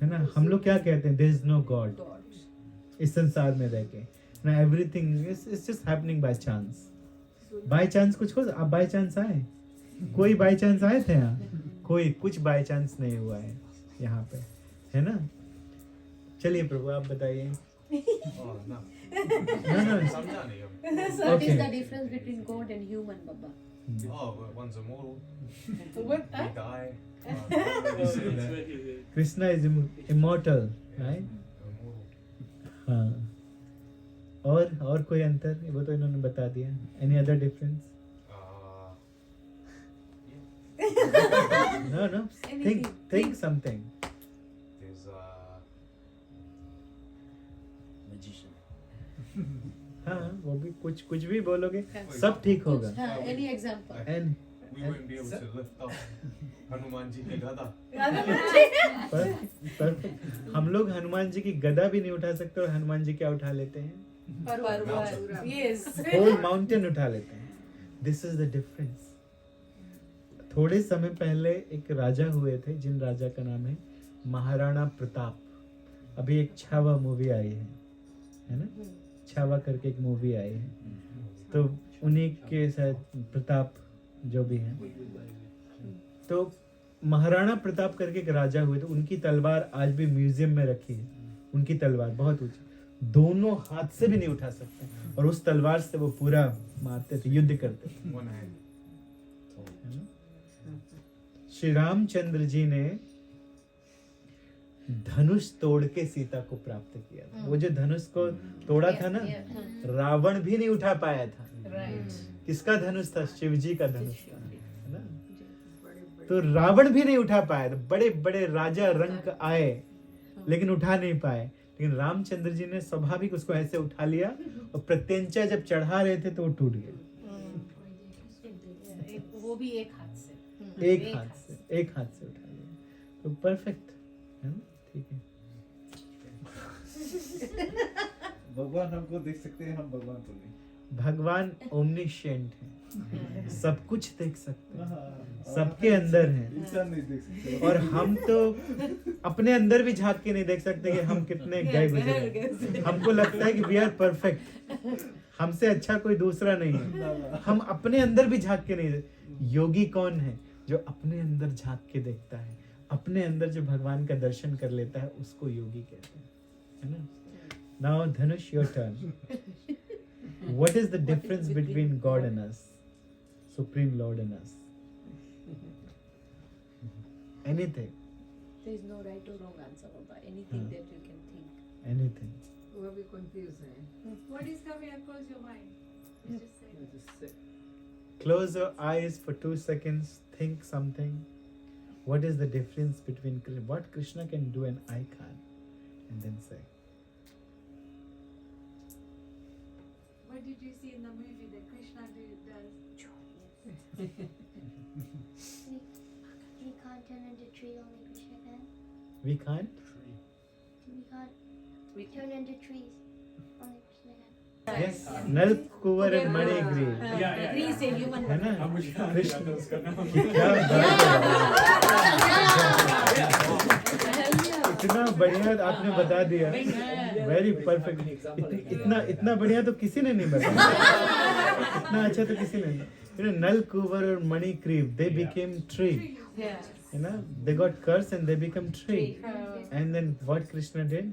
है ना। हम लोग क्या कहते हैं? There is no god. इस संसार में रह के ना, everything is just happening by chance. By chance कुछ हो, आप बाय चांस आए? कोई बाय चांस आए थे यहाँ? कोई कुछ बाय चांस नहीं हुआ है यहाँ पे, है ना। चलिए प्रभु, आप बताइए। ना ना समझा नहीं अब। What is Okay. the difference between God and human, Baba? Oh, well, one's immortal. What? We die. Oh, You say it's that. very- Krishna is immortal, right. Immortal. हाँ। और कोई अंतर? वो तो इन्होंने बता दिया। Any other difference? No no, think Think. Something. There's Magician. हाँ, वो भी कुछ भी बोलोगे हाँ। सब ठीक होगा। हाँ, any example? And we wouldn't be able to lift up Hanuman ji के गदा. परफेक्ट। हम लोग हनुमान जी की गदा भी नहीं उठा सकते, और हनुमान जी क्या उठा लेते हैं? पर्वत। Yes. होल माउंटेन उठा लेते हैं। This is the difference. थोड़े समय पहले एक राजा हुए थे, जिन राजा का नाम है महाराणा प्रताप। अभी एक छावा मूवी आई है ना। छावा करके एक मूवी आई है, तो उन्हीं के साथ प्रताप जो भी है। तो महाराणा प्रताप करके एक राजा हुए थे, उनकी तलवार आज भी म्यूजियम में रखी है। उनकी तलवार बहुत ऊंची, दोनों हाथ से भी नहीं उठा सकते, और उस तलवार से वो पूरा मारते थे, युद्ध करते थे। One hand. श्री रामचंद्र जी ने धनुष तोड़ के सीता को प्राप्त किया था। वो जो धनुष को तोड़ा था ना, रावण भी नहीं उठा पाया था। Right. किसका धनुष था? शिव जी का धनुष था, है ना। बड़े बड़े तो रावण भी नहीं उठा पाया था। बड़े बड़े राजा रंक आए, लेकिन उठा नहीं पाए। लेकिन रामचंद्र जी ने स्वाभाविक उसको ऐसे उठा लिया और प्रत्यंचा जब चढ़ा रहे थे तो वो टूट गया। वो भी एक हाथ से। एक हाथ से उठा लिया, तो परफेक्ट है ना, ठीक है। भगवान हमको देख सकते हैं, हम भगवान को नहीं। भगवान ओमनिशिएंट है, सब कुछ देख सकते हैं, हाँ, सबके अंदर है। इंसान नहीं देख सकते। और हम तो अपने अंदर भी झांक के नहीं देख सकते कि हम कितने गए गुजरे हैं। हमको लगता है कि वी आर परफेक्ट, हमसे अच्छा कोई दूसरा नहीं है। हम अपने अंदर भी झांक के नहीं। योगी कौन है? जो अपने अंदर झांक के देखता है, अपने अंदर जो भगवान का दर्शन कर लेता है, उसको योगी कहते हैं, है ना। Now Dhanush, your turn. What is the difference between God and us, Supreme Lord and us? Anything, There is no right or wrong answer, Baba. Anything हाँ. that you can think. anything. वो भी confuse है। What is coming across your mind? Just say. Close your eyes for 2 seconds. Think something. What is the difference between what Krishna can do and I can't? And then say. What did you see in the movie that Krishna does? We can't turn into trees, only Krishna can. We can't. We can't We turn into trees, only Krishna can. Yes. Nal Kuvar and Mani Grieve. Three से human है ना? हाँ, मुझे याद कृष्ण आता उसका नाम। क्या इतना बढ़िया आपने बता दिया, वेरी परफेक्ट। इतना बढ़िया तो किसी ने नहीं बताया, इतना अच्छा तो किसी ने नहीं। नल कुवर और Manigriva, they became tree, Yeah. you know, they got cursed and they become tree. And then what Krishna did?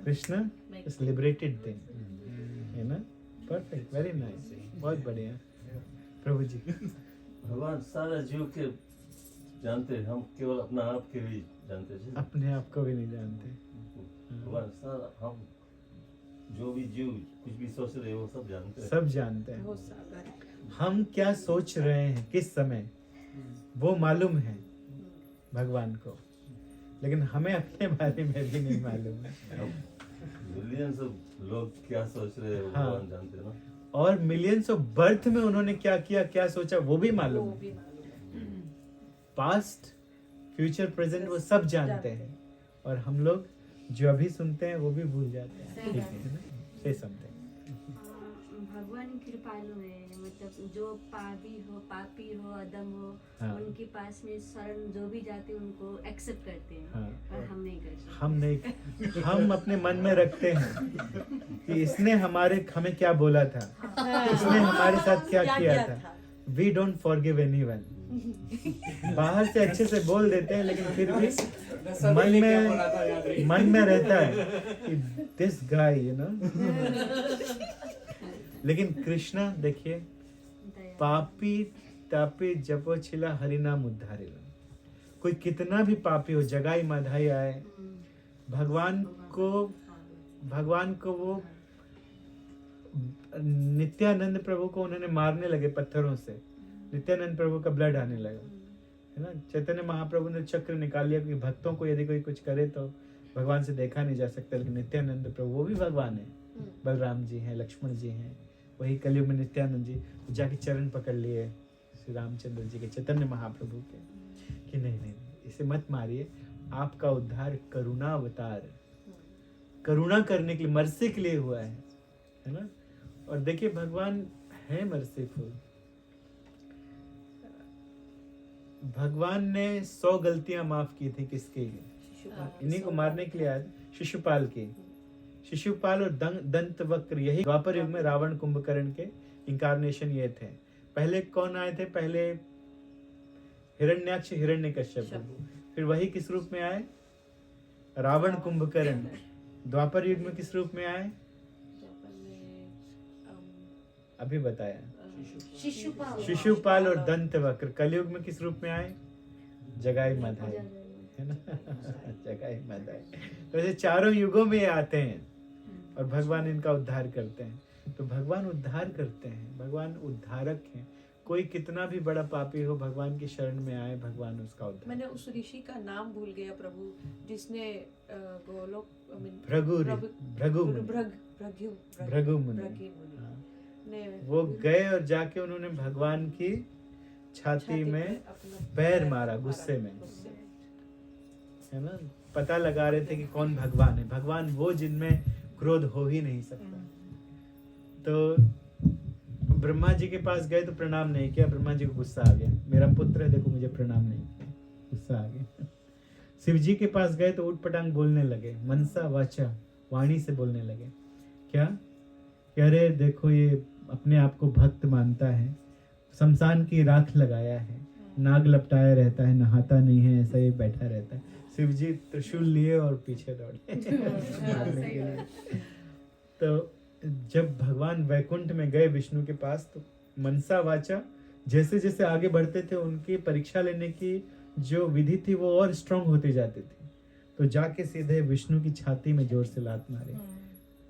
Krishna just liberated them, you know. Perfect, very nice, बहुत बढ़िया। प्रभु जी, भगवान सारा जीव के जानते हैं, हम केवल अपना आप के भी जानते हैं। अपने आप को भी नहीं जानते। भगवान सारा, हम जो भी जीव कुछ भी सोच रहे हैं वो सब जानते हैं। सब जानते हैं। बहुत सागर। हम क्या सोच रहे हैं किस समय, वो मालूम है भगवान को, लेकिन हमें अपने बारे में भी नहीं मालूम है। मिलियंस ऑफ लोग क्या सोच रहे हैं वो हाँ। भगवान जानते हैं ना। और मिलियंस ऑफ बर्थ में उन्होंने क्या किया, क्या सोचा, वो भी मालूम वो है। भी मालूम है। पास्ट, फ्यूचर, प्रेजेंट वो सब जानते हैं। और हम लोग जो अभी सुनते हैं वो भी भूल जाते हैं। ठीक है ना? Say something. भगवान कृपालु है, मतलब जो पापी हो अदम हो, हाँ। उनके पास में शरण जो भी जाते हैं उनको एक्सेप्ट करते हैं, हाँ। पर हम नहीं कर सकते। हम अपने मन में रखते हैं कि इसने हमें क्या बोला था, इसने हमारे साथ क्या किया था। We don't forgive anyone. बाहर से अच्छे से बोल देते हैं, लेकिन फिर भी मन में रहता है कि दिस गाय, यू नो। लेकिन कृष्णा देखिए, पापी तापी जपो छिला हरि नाम उद्धारे। कोई कितना भी पापी हो, जगाई माधाई आए, भगवान को वो नित्यानंद प्रभु को उन्होंने मारने लगे पत्थरों से, नित्यानंद प्रभु का ब्लड आने लगा, है ना। चैतन्य महाप्रभु ने चक्र निकाल लिया कि भक्तों को यदि कोई कुछ करे तो भगवान से देखा नहीं जा सकता, लेकिन नित्यानंद प्रभु वो भी भगवान है। बलराम जी हैं, लक्ष्मण जी हैं, वही कलयुग में नित्यानंद जी जाके चरण पकड़ लिए श्री रामचंद्र जी के, चैतन्य महाप्रभु के, कि नहीं इसे मत मारिए, आपका उद्धार करुणा अवतार, करुणा करने के लिए, मर्सी के लिए हुआ है ना। और देखिए भगवान है मर्सीफुल। भगवान ने 100 गलतियां माफ की थी, किसके लिए? इन्हीं को मारने के लिए आए, शिशुपाल की। शिशुपाल और दंत वक्र, यही द्वापर युग में रावण कुंभकर्ण के इंकारनेशन ये थे। पहले कौन आए थे? पहले हिरण्याक्ष हिरण्यकश्यप, फिर वही किस रूप में आए? रावण कुंभकर्ण। द्वापर युग में किस रूप में आए? अभी बताया, शिशुपाल और दंत वक्र। कलयुग में किस रूप में आए? जगाई माधाई, है ना। जगाई माधाई। तो ऐसे चारों युगों में ये आते हैं और भगवान इनका उद्धार करते हैं। तो भगवान उद्धार करते हैं, भगवान उद्धारक हैं, कोई कितना भी बड़ा पापी हो, भगवान की शरण में आए, भगवान उसका उद्धार। मैंने उस ऋषि का नाम भूल गया प्रभु, जिसने गोलोक भृगु मुनि। भृगु मुनि। हाँ। ने वो गए और जाके उन्होंने भगवान की छाती में अपना पैर मारा गुस्से में, है ना। पता लगा रहे थे कि कौन भगवान है। भगवान वो जिनमें क्रोध हो ही नहीं सकता। तो ब्रह्मा जी के पास गए तो प्रणाम नहीं किया, ब्रह्मा जी को गुस्सा आ गया, मेरा पुत्र है, देखो मुझे प्रणाम नहीं किया, गुस्सा आ गया। शिव जी के पास गए तो उठपटांग बोलने लगे, मनसा वाचा, वाणी से बोलने लगे। क्या? कि अरे देखो ये अपने आप को भक्त मानता है, शमशान की राख लगाया है, नाग लपटाया रहता है, नहाता नहीं है, ऐसा ही बैठा रहता है। शिव जी त्रिशूल लिए और पीछे दौड़े मारने के लिए। तो जब भगवान वैकुंठ में गए विष्णु के पास, तो मनसा वाचा जैसे जैसे आगे बढ़ते थे, उनकी परीक्षा लेने की जो विधि थी वो और स्ट्रांग होती जाती थी। तो जाके सीधे विष्णु की छाती में जोर से लात मारी।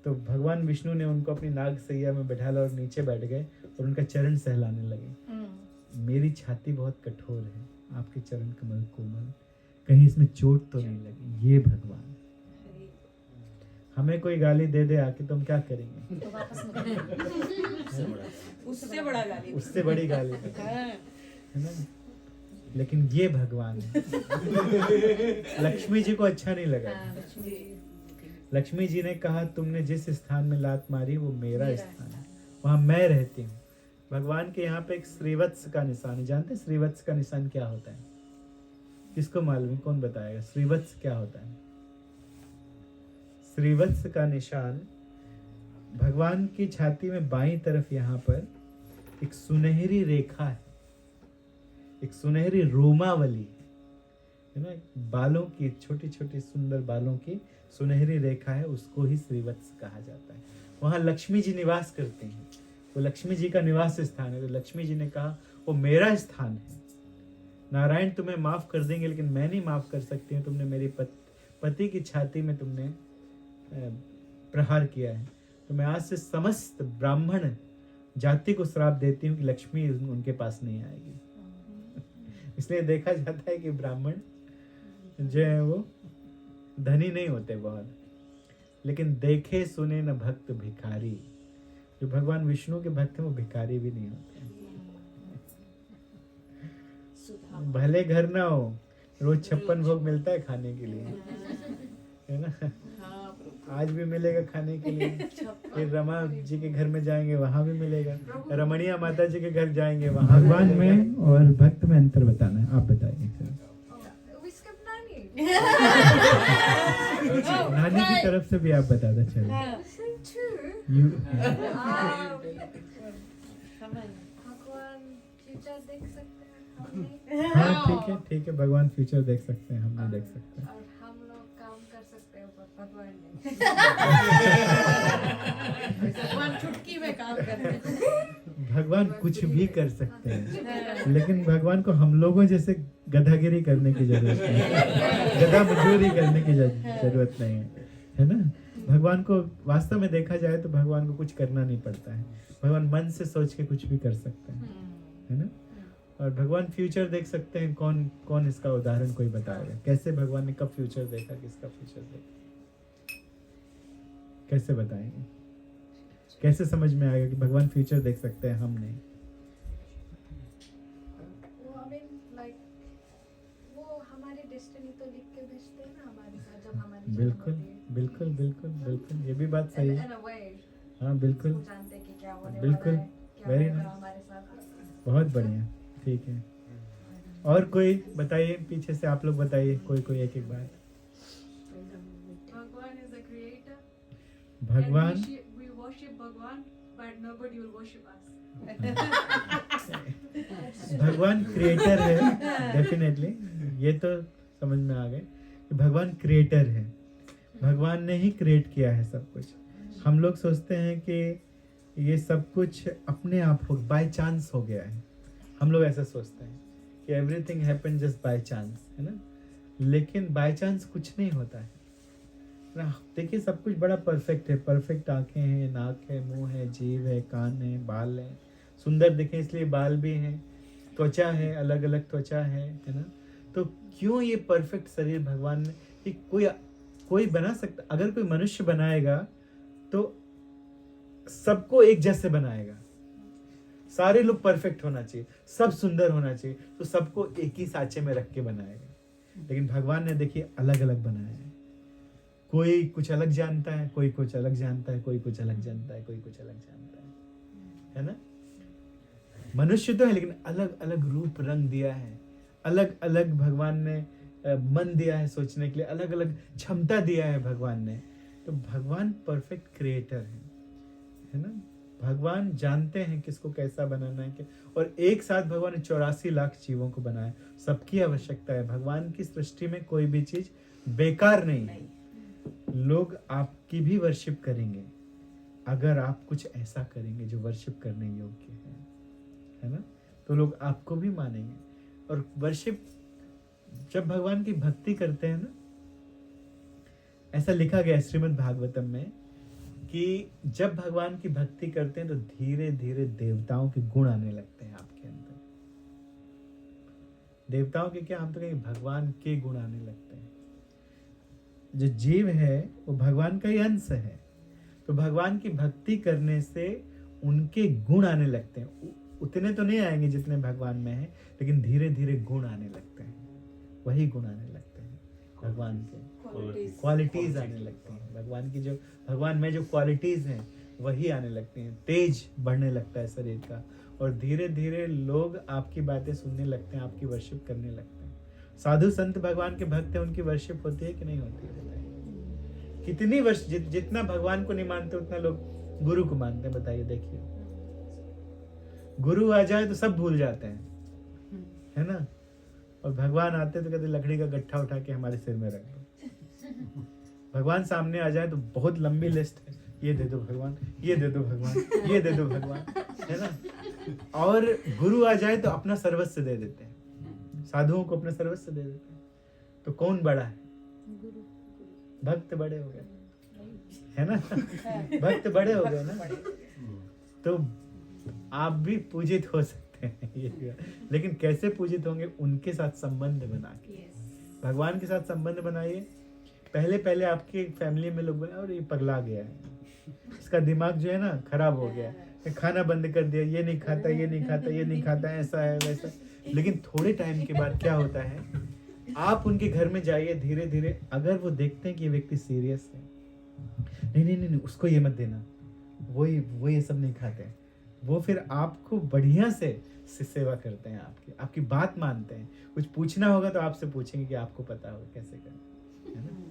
तो भगवान विष्णु ने उनको अपनी नाग सैया में बैठाला और नीचे बैठ गए और उनका चरण सहलाने लगे। मेरी छाती बहुत कठोर है, आपके चरण कमल कोमल, कहीं इसमें चोट तो नहीं लगी। ये भगवान। हमें कोई गाली दे दे आके तो हम क्या करेंगे? तो वापस उससे बड़ा गाली, उससे बड़ी गाली है ना। लेकिन ये भगवान है। लक्ष्मी जी को अच्छा नहीं लगा। लक्ष्मी जी ने कहा तुमने जिस स्थान में लात मारी वो मेरा स्थान है, वहां मैं रहती हूँ। भगवान के यहाँ पे एक श्रीवत्स का निशान है। जानते हैं श्रीवत्स का निशान क्या होता है? किसको मालूम है? कौन बताएगा श्रीवत्स क्या होता है? श्रीवत्स का निशान भगवान की छाती में बाईं तरफ यहाँ पर एक सुनहरी रेखा है, एक सुनहरी रोमावली है ना, बालों की छोटी छोटी सुंदर बालों की सुनहरी रेखा है, उसको ही श्रीवत्स कहा जाता है। वहां लक्ष्मी जी निवास करते हैं, वो लक्ष्मी जी का निवास स्थान है। तो लक्ष्मी जी ने कहा वो मेरा स्थान है, नारायण तुम्हें माफ कर देंगे लेकिन मैं नहीं माफ कर सकती हूँ। तुमने मेरी पति की छाती में तुमने प्रहार किया है, तो मैं आज से समस्त ब्राह्मण जाति को श्राप देती हूँ कि लक्ष्मी उनके पास नहीं आएगी। इसलिए देखा जाता है कि ब्राह्मण जो है वो धनी नहीं होते बहुत, लेकिन देखे सुने न भक्त भिखारी। जो भगवान विष्णु के भक्त हैं वो भिखारी भी नहीं होते। भले घर ना हो, रोज 56 भोग मिलता है खाने के लिए, है ना। आज भी मिलेगा खाने के लिए। फिर रमा जी के घर में जाएंगे वहां भी मिलेगा, रमणिया माता जी के घर जाएंगे वहां। भगवान में और भक्त में अंतर बताना है, आप बताइए सर। नानी की तरफ से भी आप बताते चलो। भगवान फ्यूचर देख सकते हैं हमने, हाँ ठीक है भगवान फ्यूचर देख सकते हैं, हम नहीं देख सकते। और हम लोग काम कर सकते हैं पर भगवान नहीं। भगवान चुटकी में काम करते हैं। भगवान कुछ भी कर सकते हैं, लेकिन भगवान को हम लोगों जैसे गधागिरी करने की जरूरत नहीं है, गधा मजदूरी करने की जरूरत नहीं है ना। भगवान को वास्तव में देखा जाए तो भगवान को कुछ करना नहीं पड़ता है। भगवान मन से सोच के कुछ भी कर सकते हैं, है ना। और भगवान फ्यूचर देख सकते हैं। कौन कौन इसका उदाहरण कोई बताएगा? कैसे भगवान ने कब फ्यूचर देखा, किसका फ्यूचर देखा, कैसे बताएंगे? कैसे समझ में आएगा कि भगवान फ्यूचर देख सकते हैं, हम नहीं? वो I mean, like, वो हमारी डेस्टिनी तो लिख के भेजते हैं ना हमारे साथ जब हमारी जन्म बिल्कुल होती है। बिल्कुल बिल्कुल बिल्कुल, ये भी बात सही है। In a way, हाँ बिल्कुल, वो जानते हैं कि क्या होने बिल्कुल, वाला है, क्या very होगा nice। हमारे साथ। बहुत बढ़िया, ठीक है। और कोई बताइए, पीछे से आप लोग बताइए, कोई एक एक बात। भगवान is the creator. भगवान And we worship Bhagwan, but nobody will worship us. भगवान क्रिएटर है, डेफिनेटली ये तो समझ में आ गए कि भगवान क्रिएटर है। भगवान ने ही क्रिएट किया है सब कुछ। हम लोग सोचते हैं कि ये सब कुछ अपने आप हो, बाय चांस हो गया है। हम लोग ऐसा सोचते हैं कि everything happen just by chance, है ना। लेकिन बाय चांस कुछ नहीं होता है ना। देखिए सब कुछ बड़ा परफेक्ट है। परफेक्ट आंखें हैं, नाक है, मुंह है, जीभ है, कान है, बाल है, सुंदर दिखें इसलिए बाल भी हैं, त्वचा है, अलग अलग त्वचा है ना। तो क्यों ये परफेक्ट शरीर भगवान ने, ये कोई बना सकता, अगर कोई मनुष्य बनाएगा तो सबको एक जैसे बनाएगा, सारे लोग परफेक्ट होना चाहिए, सब सुंदर होना चाहिए, तो सबको एक ही सांचे में रख के बनाएगा। लेकिन भगवान ने देखिए अलग अलग बनाया है, कोई कुछ अलग जानता है, कोई कुछ अलग जानता है, कोई कुछ अलग जानता है, कोई कुछ अलग जानता है ना। मनुष्य तो है लेकिन अलग अलग रूप रंग दिया है, अलग अलग भगवान ने मन दिया है सोचने के लिए, अलग अलग क्षमता दिया है भगवान ने। तो भगवान परफेक्ट क्रिएटर है ना। भगवान जानते हैं किसको कैसा बनाना है क्या, और एक साथ भगवान ने 84 लाख जीवों को बनाया, सबकी आवश्यकता है। भगवान की सृष्टि में कोई भी चीज बेकार नहीं है। लोग आपकी भी वर्शिप करेंगे अगर आप कुछ ऐसा करेंगे जो वर्शिप करने योग्य है ना, तो लोग आपको भी मानेंगे। और वर्शिप जब भगवान की भक्ति करते हैं ना, ऐसा लिखा गया श्रीमद् भागवतम में कि जब भगवान की भक्ति करते हैं तो धीरे धीरे देवताओं के गुण आने लगते हैं आपके अंदर। देवताओं के क्या, हम तो कहेंगे भगवान के गुण आने लगते हैं। जो जीव है वो भगवान का ही अंश है, तो भगवान की भक्ति करने से उनके गुण आने लगते हैं। उतने तो नहीं आएंगे जितने भगवान में है, लेकिन धीरे धीरे गुण आने लगते हैं, वही गुण आने लगते हैं भगवान के, क्वालिटीज आने लगती हैं भगवान की। जो भगवान में जो क्वालिटीज हैं वही आने लगती हैं, तेज बढ़ने लगता है शरीर का, और धीरे धीरे लोग आपकी बातें सुनने लगते हैं, आपकी वर्शिप करने लगते हैं। साधु संत भगवान के भक्त हैं, उनकी वर्शिप होती है कि नहीं होती है? बताइए कितनी वर्ष, जितना भगवान को नहीं मानते उतना लोग गुरु को मानते हैं। बताइए, देखिए गुरु आ जाए तो सब भूल जाते हैं, है ना, और भगवान आते तो कहते लकड़ी का गट्ठा उठा के हमारे सिर में रख दो। भगवान सामने आ जाए तो बहुत लंबी लिस्ट है, ये दे दो भगवान, ये दे दो भगवान, ये दे दो भगवान, है ना। और गुरु आ जाए तो अपना सर्वस्व दे देते हैं, साधुओं को अपना सर्वस्व दे देते हैं। तो कौन बड़ा है? भक्त बड़े हो गए, है ना, भक्त बड़े हो गए ना, तो आप भी पूजित हो सकते हैं। लेकिन कैसे पूजित होंगे? उनके साथ संबंध बना के, भगवान के साथ संबंध बनाइए। पहले पहले आपके फैमिली में लोग बोले और ये पगला गया है, इसका दिमाग जो है ना खराब हो गया है, खाना बंद कर दिया, ये नहीं खाता, ये नहीं खाता, ये नहीं खाता, ऐसा है वैसा। लेकिन थोड़े टाइम के बाद क्या होता है, आप उनके घर में जाइए, धीरे धीरे अगर वो देखते हैं कि ये व्यक्ति सीरियस है, नहीं नहीं नहीं उसको ये मत देना, वो ये सब नहीं खाते हैं, वो फिर आपको बढ़िया से सेवा करते हैं, आपकी बात मानते हैं। कुछ पूछना होगा तो आपसे पूछेंगे कि आपको पता हो कैसे करें, है ना।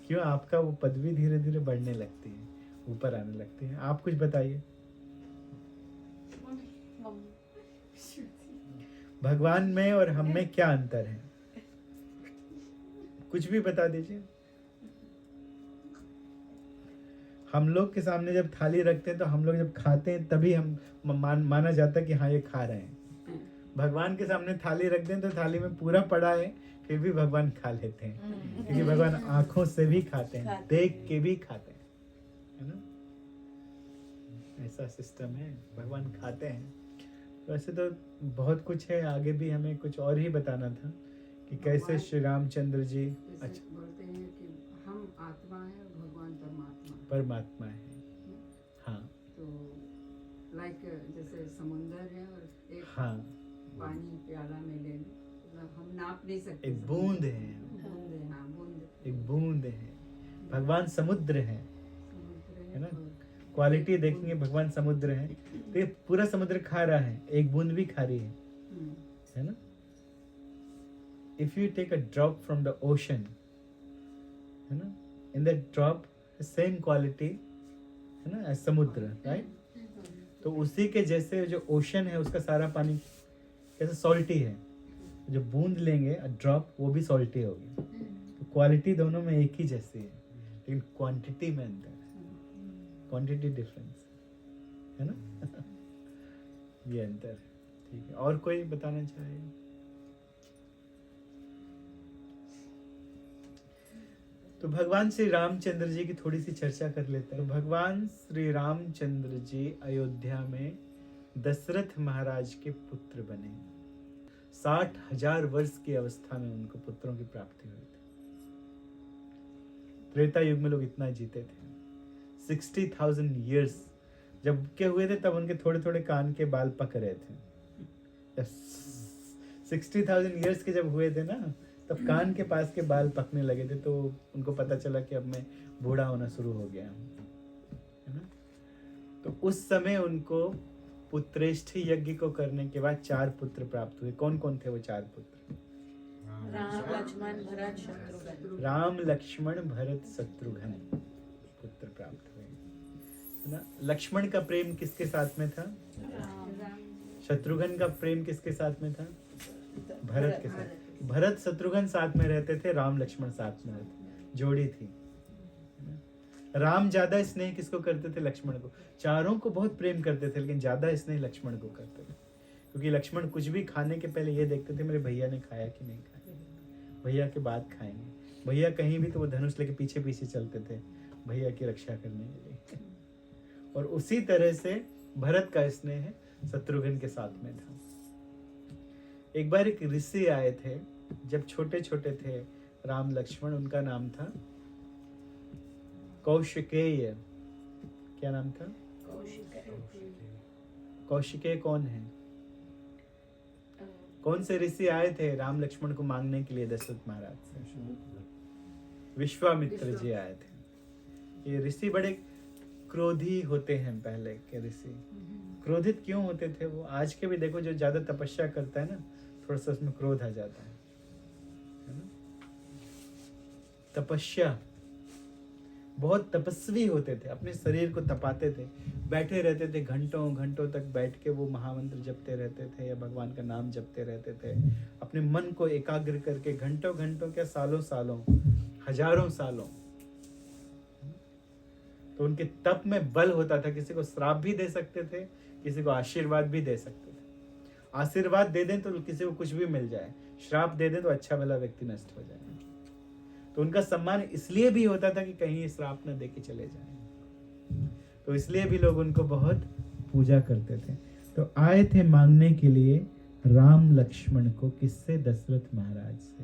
क्यों? आपका वो पदवी धीरे धीरे बढ़ने लगती है, ऊपर आने लगती है। आप कुछ बताइए, भगवान में और हम में क्या अंतर है? कुछ भी बता दीजिए। हम लोग के सामने जब थाली रखते हैं तो हम लोग जब खाते हैं तभी हम माना जाता है कि हाँ ये खा रहे हैं। भगवान के सामने थाली रख दें तो थाली में पूरा पड़ा है फिर भी भगवान खा लेते हैं, क्योंकि भगवान आंखों से भी खाते हैं, देख के भी खाते हैं, है ना। ऐसा सिस्टम है, भगवान खाते हैं। वैसे तो बहुत कुछ है, आगे भी हमें कुछ और ही बताना था कि कैसे श्री रामचंद्र जी बोलते हैं कि हम आत्मा है और भगवान परमात्मा है। हाँ, तो लाइक जैसे समुंदर है और एक हाँ, पानी प्याला में ले लो, मतलब हम नाप नहीं सकते। एक बूंद है, हाँ बूंद, एक बूंद है। भगवान समुद्र है ना। और क्वालिटी देखेंगे, भगवान समुद्र है तो ये पूरा समुद्र खा रहा है, एक बूंद भी खा रही है ना। If you take a drop from the ocean, है ना, in that drop same quality, है ना, एज समुद्र, राइट। तो उसी के जैसे जो ओशन है उसका सारा पानी कैसे सॉल्टी है, जो बूंद लेंगे अ ड्रॉप वो भी सॉल्टी होगी। तो क्वालिटी दोनों में एक ही जैसी है, लेकिन क्वांटिटी में अंतर है, क्वांटिटी डिफरेंस है ना। ये अंतर, ठीक है। और कोई बताना चाहेगा? तो भगवान श्री रामचंद्र जी की थोड़ी सी चर्चा कर लेते हैं। तो भगवान श्री रामचंद्र जी अयोध्या में दशरथ महाराज के पुत्र बने। 60,000 वर्ष की अवस्था में उनको पुत्रों की प्राप्ति हुई थी। त्रेता युग में लोग इतना जीते थे। 60,000 years जब के हुए थे तब उनके थोड़े थोड़े कान के बाल पक रहे थे। 60,000 years के जब हुए थे ना, तब कान के पास के बाल पकने लगे थे, तो उनको पता चला कि अब मैं बूढ़ा होना शुरू हो गया हूँ, है ना। तो उस समय उनको पुत्रेष्ठ यज्ञ को करने के बाद 4 पुत्र प्राप्त हुए। कौन कौन थे वो 4 पुत्र? राम लक्ष्मण भरत शत्रुघ्न। राम लक्ष्मण भरत शत्रुघ्न पुत्र प्राप्त हुए, है ना। लक्ष्मण का प्रेम किसके साथ में था? शत्रुघ्न का प्रेम किसके साथ में था? भरत के साथ। भरत शत्रुघ्न साथ में रहते थे, राम लक्ष्मण साथ में रहते, जोड़ी थी। राम ज्यादा स्नेह किसको करते थे? लक्ष्मण को। चारों को बहुत प्रेम करते थे, लेकिन ज्यादा स्नेह लक्ष्मण को करते थे, क्योंकि लक्ष्मण कुछ भी खाने के पहले ये देखते थे मेरे भैया ने खाया कि नहीं खाया, भैया के बाद खाएंगे। भैया कहीं भी तो वो धनुष लेके पीछे पीछे चलते थे भैया की रक्षा करने के लिए। और उसी तरह से भरत का स्नेह शत्रुघ्न के साथ में था। एक बार एक ऋषि आए थे जब छोटे छोटे थे राम लक्ष्मण, उनका नाम था कौशिकेय। क्या नाम था? कौशिकेय कौन है? कौन से ऋषि आए थे राम लक्ष्मण को मांगने के लिए दशरथ महाराज से? विश्वामित्र जी आए थे। ये ऋषि बड़े क्रोधी होते हैं। पहले के ऋषि क्रोधित क्यों होते थे? वो आज के भी देखो, जो ज्यादा तपस्या करता है ना, थोड़ा सा उसमें क्रोध आ जाता है ना। तपस्या, बहुत तपस्वी होते थे, अपने शरीर को तपाते थे, बैठे रहते थे घंटों घंटों तक बैठ के वो महामंत्र जपते रहते थे या भगवान का नाम जपते रहते थे, अपने मन को एकाग्र करके घंटों घंटों, क्या सालों सालों, हजारों सालों। तो उनके तप में बल होता था, किसी को श्राप भी दे सकते थे, किसी को आशीर्वाद भी दे सकते थे। आशीर्वाद दे दें तो किसी को कुछ भी मिल जाए, श्राप दे दें तो अच्छा भला व्यक्ति नष्ट हो जाए। तो उनका सम्मान इसलिए भी होता था कि कहीं ये श्राप न दे के चले जाएं, तो इसलिए भी लोग उनको बहुत पूजा करते थे। तो आए थे मांगने के लिए राम लक्ष्मण को, किससे? दशरथ महाराज से।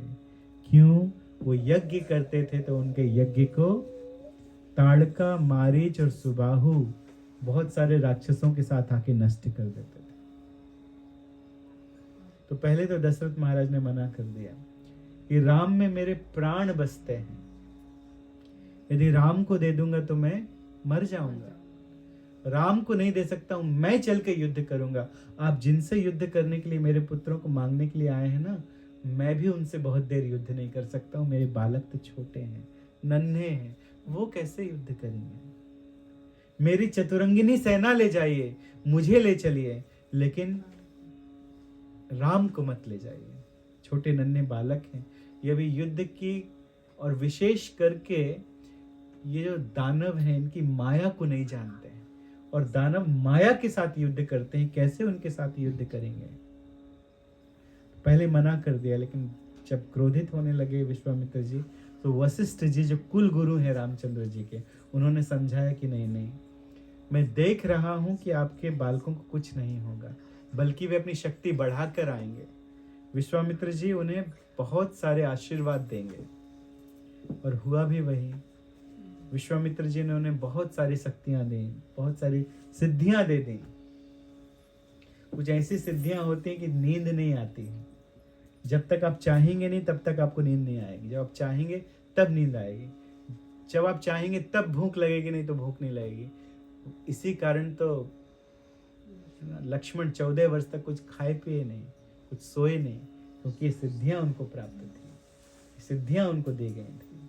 क्यों? वो यज्ञ करते थे तो उनके यज्ञ को ताड़का, मारीच और सुबाहु बहुत सारे राक्षसों के साथ आके नष्ट कर देते थे। तो पहले तो दशरथ महाराज ने मना कर दिया कि राम में मेरे प्राण बसते हैं, यदि राम को दे दूंगा तो मैं मर जाऊंगा, राम को नहीं दे सकता हूं, मैं चल के युद्ध करूंगा। आप जिनसे युद्ध करने के लिए मेरे पुत्रों को मांगने के लिए आए हैं ना, मैं भी उनसे बहुत देर युद्ध नहीं कर सकता हूं। मेरे बालक तो छोटे हैं, नन्हे हैं, वो कैसे युद्ध करेंगे? मेरी चतुरंगिनी सेना ले जाइए, मुझे ले चलिए, लेकिन राम को मत ले जाइए, छोटे नन्हे बालक हैं। ये भी युद्ध की, और विशेष करके ये जो दानव हैं इनकी माया को नहीं जानते हैं, और दानव माया के साथ युद्ध करते हैं, कैसे उनके साथ युद्ध करेंगे? पहले मना कर दिया, लेकिन जब क्रोधित होने लगे विश्वामित्र जी, तो वशिष्ठ जी जो कुल गुरु हैं रामचंद्र जी के, उन्होंने समझाया कि नहीं नहीं, मैं देख रहा हूं कि आपके बालकों को कुछ नहीं होगा, बल्कि वे अपनी शक्ति बढ़ाकर आएंगे। विश्वामित्र जी उन्हें बहुत सारे आशीर्वाद देंगे, और हुआ भी वही। विश्वामित्र जी ने उन्हें बहुत सारी शक्तियां दी, बहुत सारी सिद्धियां दे दी। कुछ ऐसी सिद्धियां होती हैं कि नींद नहीं आती है। जब तक आप चाहेंगे नहीं तब तक आपको नींद नहीं आएगी, जब आप चाहेंगे तब नींद आएगी, जब आप चाहेंगे तब भूख लगेगी, नहीं तो भूख नहीं लगेगी। इसी कारण तो लक्ष्मण 14 वर्ष तक कुछ खाए पिए नहीं, कुछ सोए नहीं, क्योंकि ये सिद्धियां उनको प्राप्त थी, सिद्धियां उनको दी गई थी।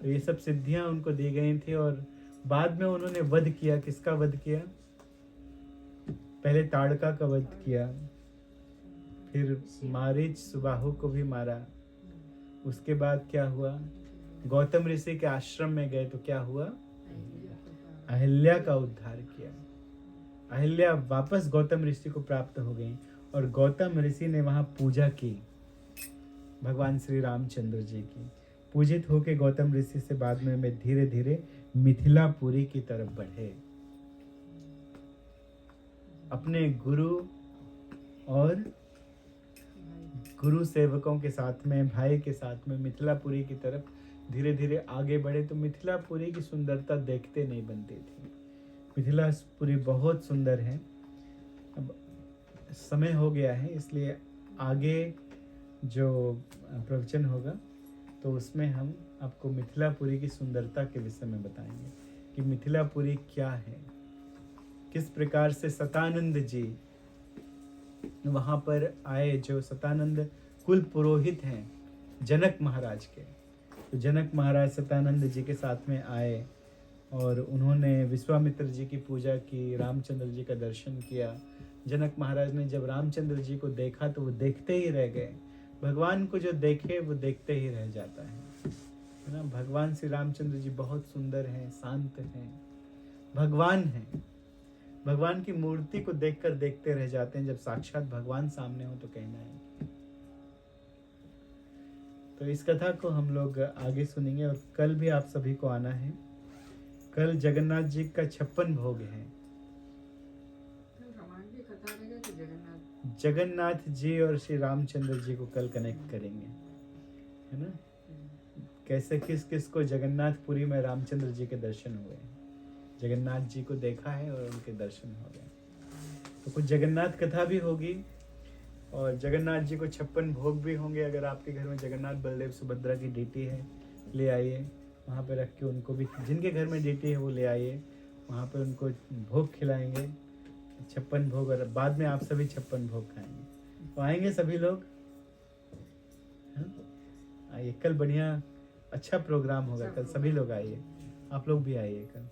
तो ये सब सिद्धियां उनको दी गई थी, और बाद में उन्होंने वध किया। किसका वध किया? पहले ताड़का का वध किया, फिर मारीच सुबाहु को भी मारा। उसके बाद क्या हुआ? गौतम ऋषि के आश्रम में गए तो क्या हुआ? अहिल्या का उद्धार किया। अहिल्या वापस गौतम ऋषि को प्राप्त हो गई, और गौतम ऋषि ने वहां पूजा की भगवान श्री रामचंद्र जी की। पूजित होके गौतम ऋषि से बाद में धीरे धीरे मिथिलापुरी की तरफ बढ़े। अपने गुरु और गुरु सेवकों के साथ में, भाई के साथ में मिथिलापुरी की तरफ धीरे धीरे आगे बढ़े। तो मिथिलापुरी की सुंदरता देखते नहीं बनती थी। मिथिलापुरी बहुत सुंदर है। अब समय हो गया है, इसलिए आगे जो प्रवचन होगा तो उसमें हम आपको मिथिलापुरी की सुंदरता के विषय में बताएंगे कि मिथिलापुरी क्या है, किस प्रकार से सतानंद जी वहाँ पर आए। जो सतानंद कुल पुरोहित हैं जनक महाराज के, तो जनक महाराज सतानंद जी के साथ में आए और उन्होंने विश्वामित्र जी की पूजा की, रामचंद्र जी का दर्शन किया। जनक महाराज ने जब रामचंद्र जी को देखा तो वो देखते ही रह गए। भगवान को जो देखे वो देखते ही रह जाता है ना। भगवान श्री रामचंद्र जी बहुत सुंदर हैं, शांत हैं, भगवान हैं। भगवान की मूर्ति को देखकर देखते रह जाते हैं। जब साक्षात भगवान सामने हो तो कहना है। तो इस कथा को हम लोग आगे सुनेंगे और कल भी आप सभी को आना है। कल जगन्नाथ जी का 56 भोग है। रामायण की कथा रहेगा कि जगन्नाथ? जगन्नाथ जी और श्री रामचंद्र जी को कल कनेक्ट करेंगे, है ना। कैसे किस किस को जगन्नाथपुरी में रामचंद्र जी के दर्शन हुए, जगन्नाथ जी को देखा है और उनके दर्शन हो गए। तो कुछ जगन्नाथ कथा भी होगी और जगन्नाथ जी को 56 भोग भी होंगे। अगर आपके घर में जगन्नाथ बलदेव सुभद्रा की डीटी है ले आइए, वहाँ पे रख के उनको भी, जिनके घर में डीटी है वो ले आइए, वहाँ पे उनको भोग खिलाएंगे 56 भोग, और बाद में आप सभी 56 भोग खाएंगे। तो आएंगे सभी लोग, हाँ? आइए, कल बढ़िया अच्छा प्रोग्राम होगा। कल सभी लोग आइए, आप लोग भी आइए कल।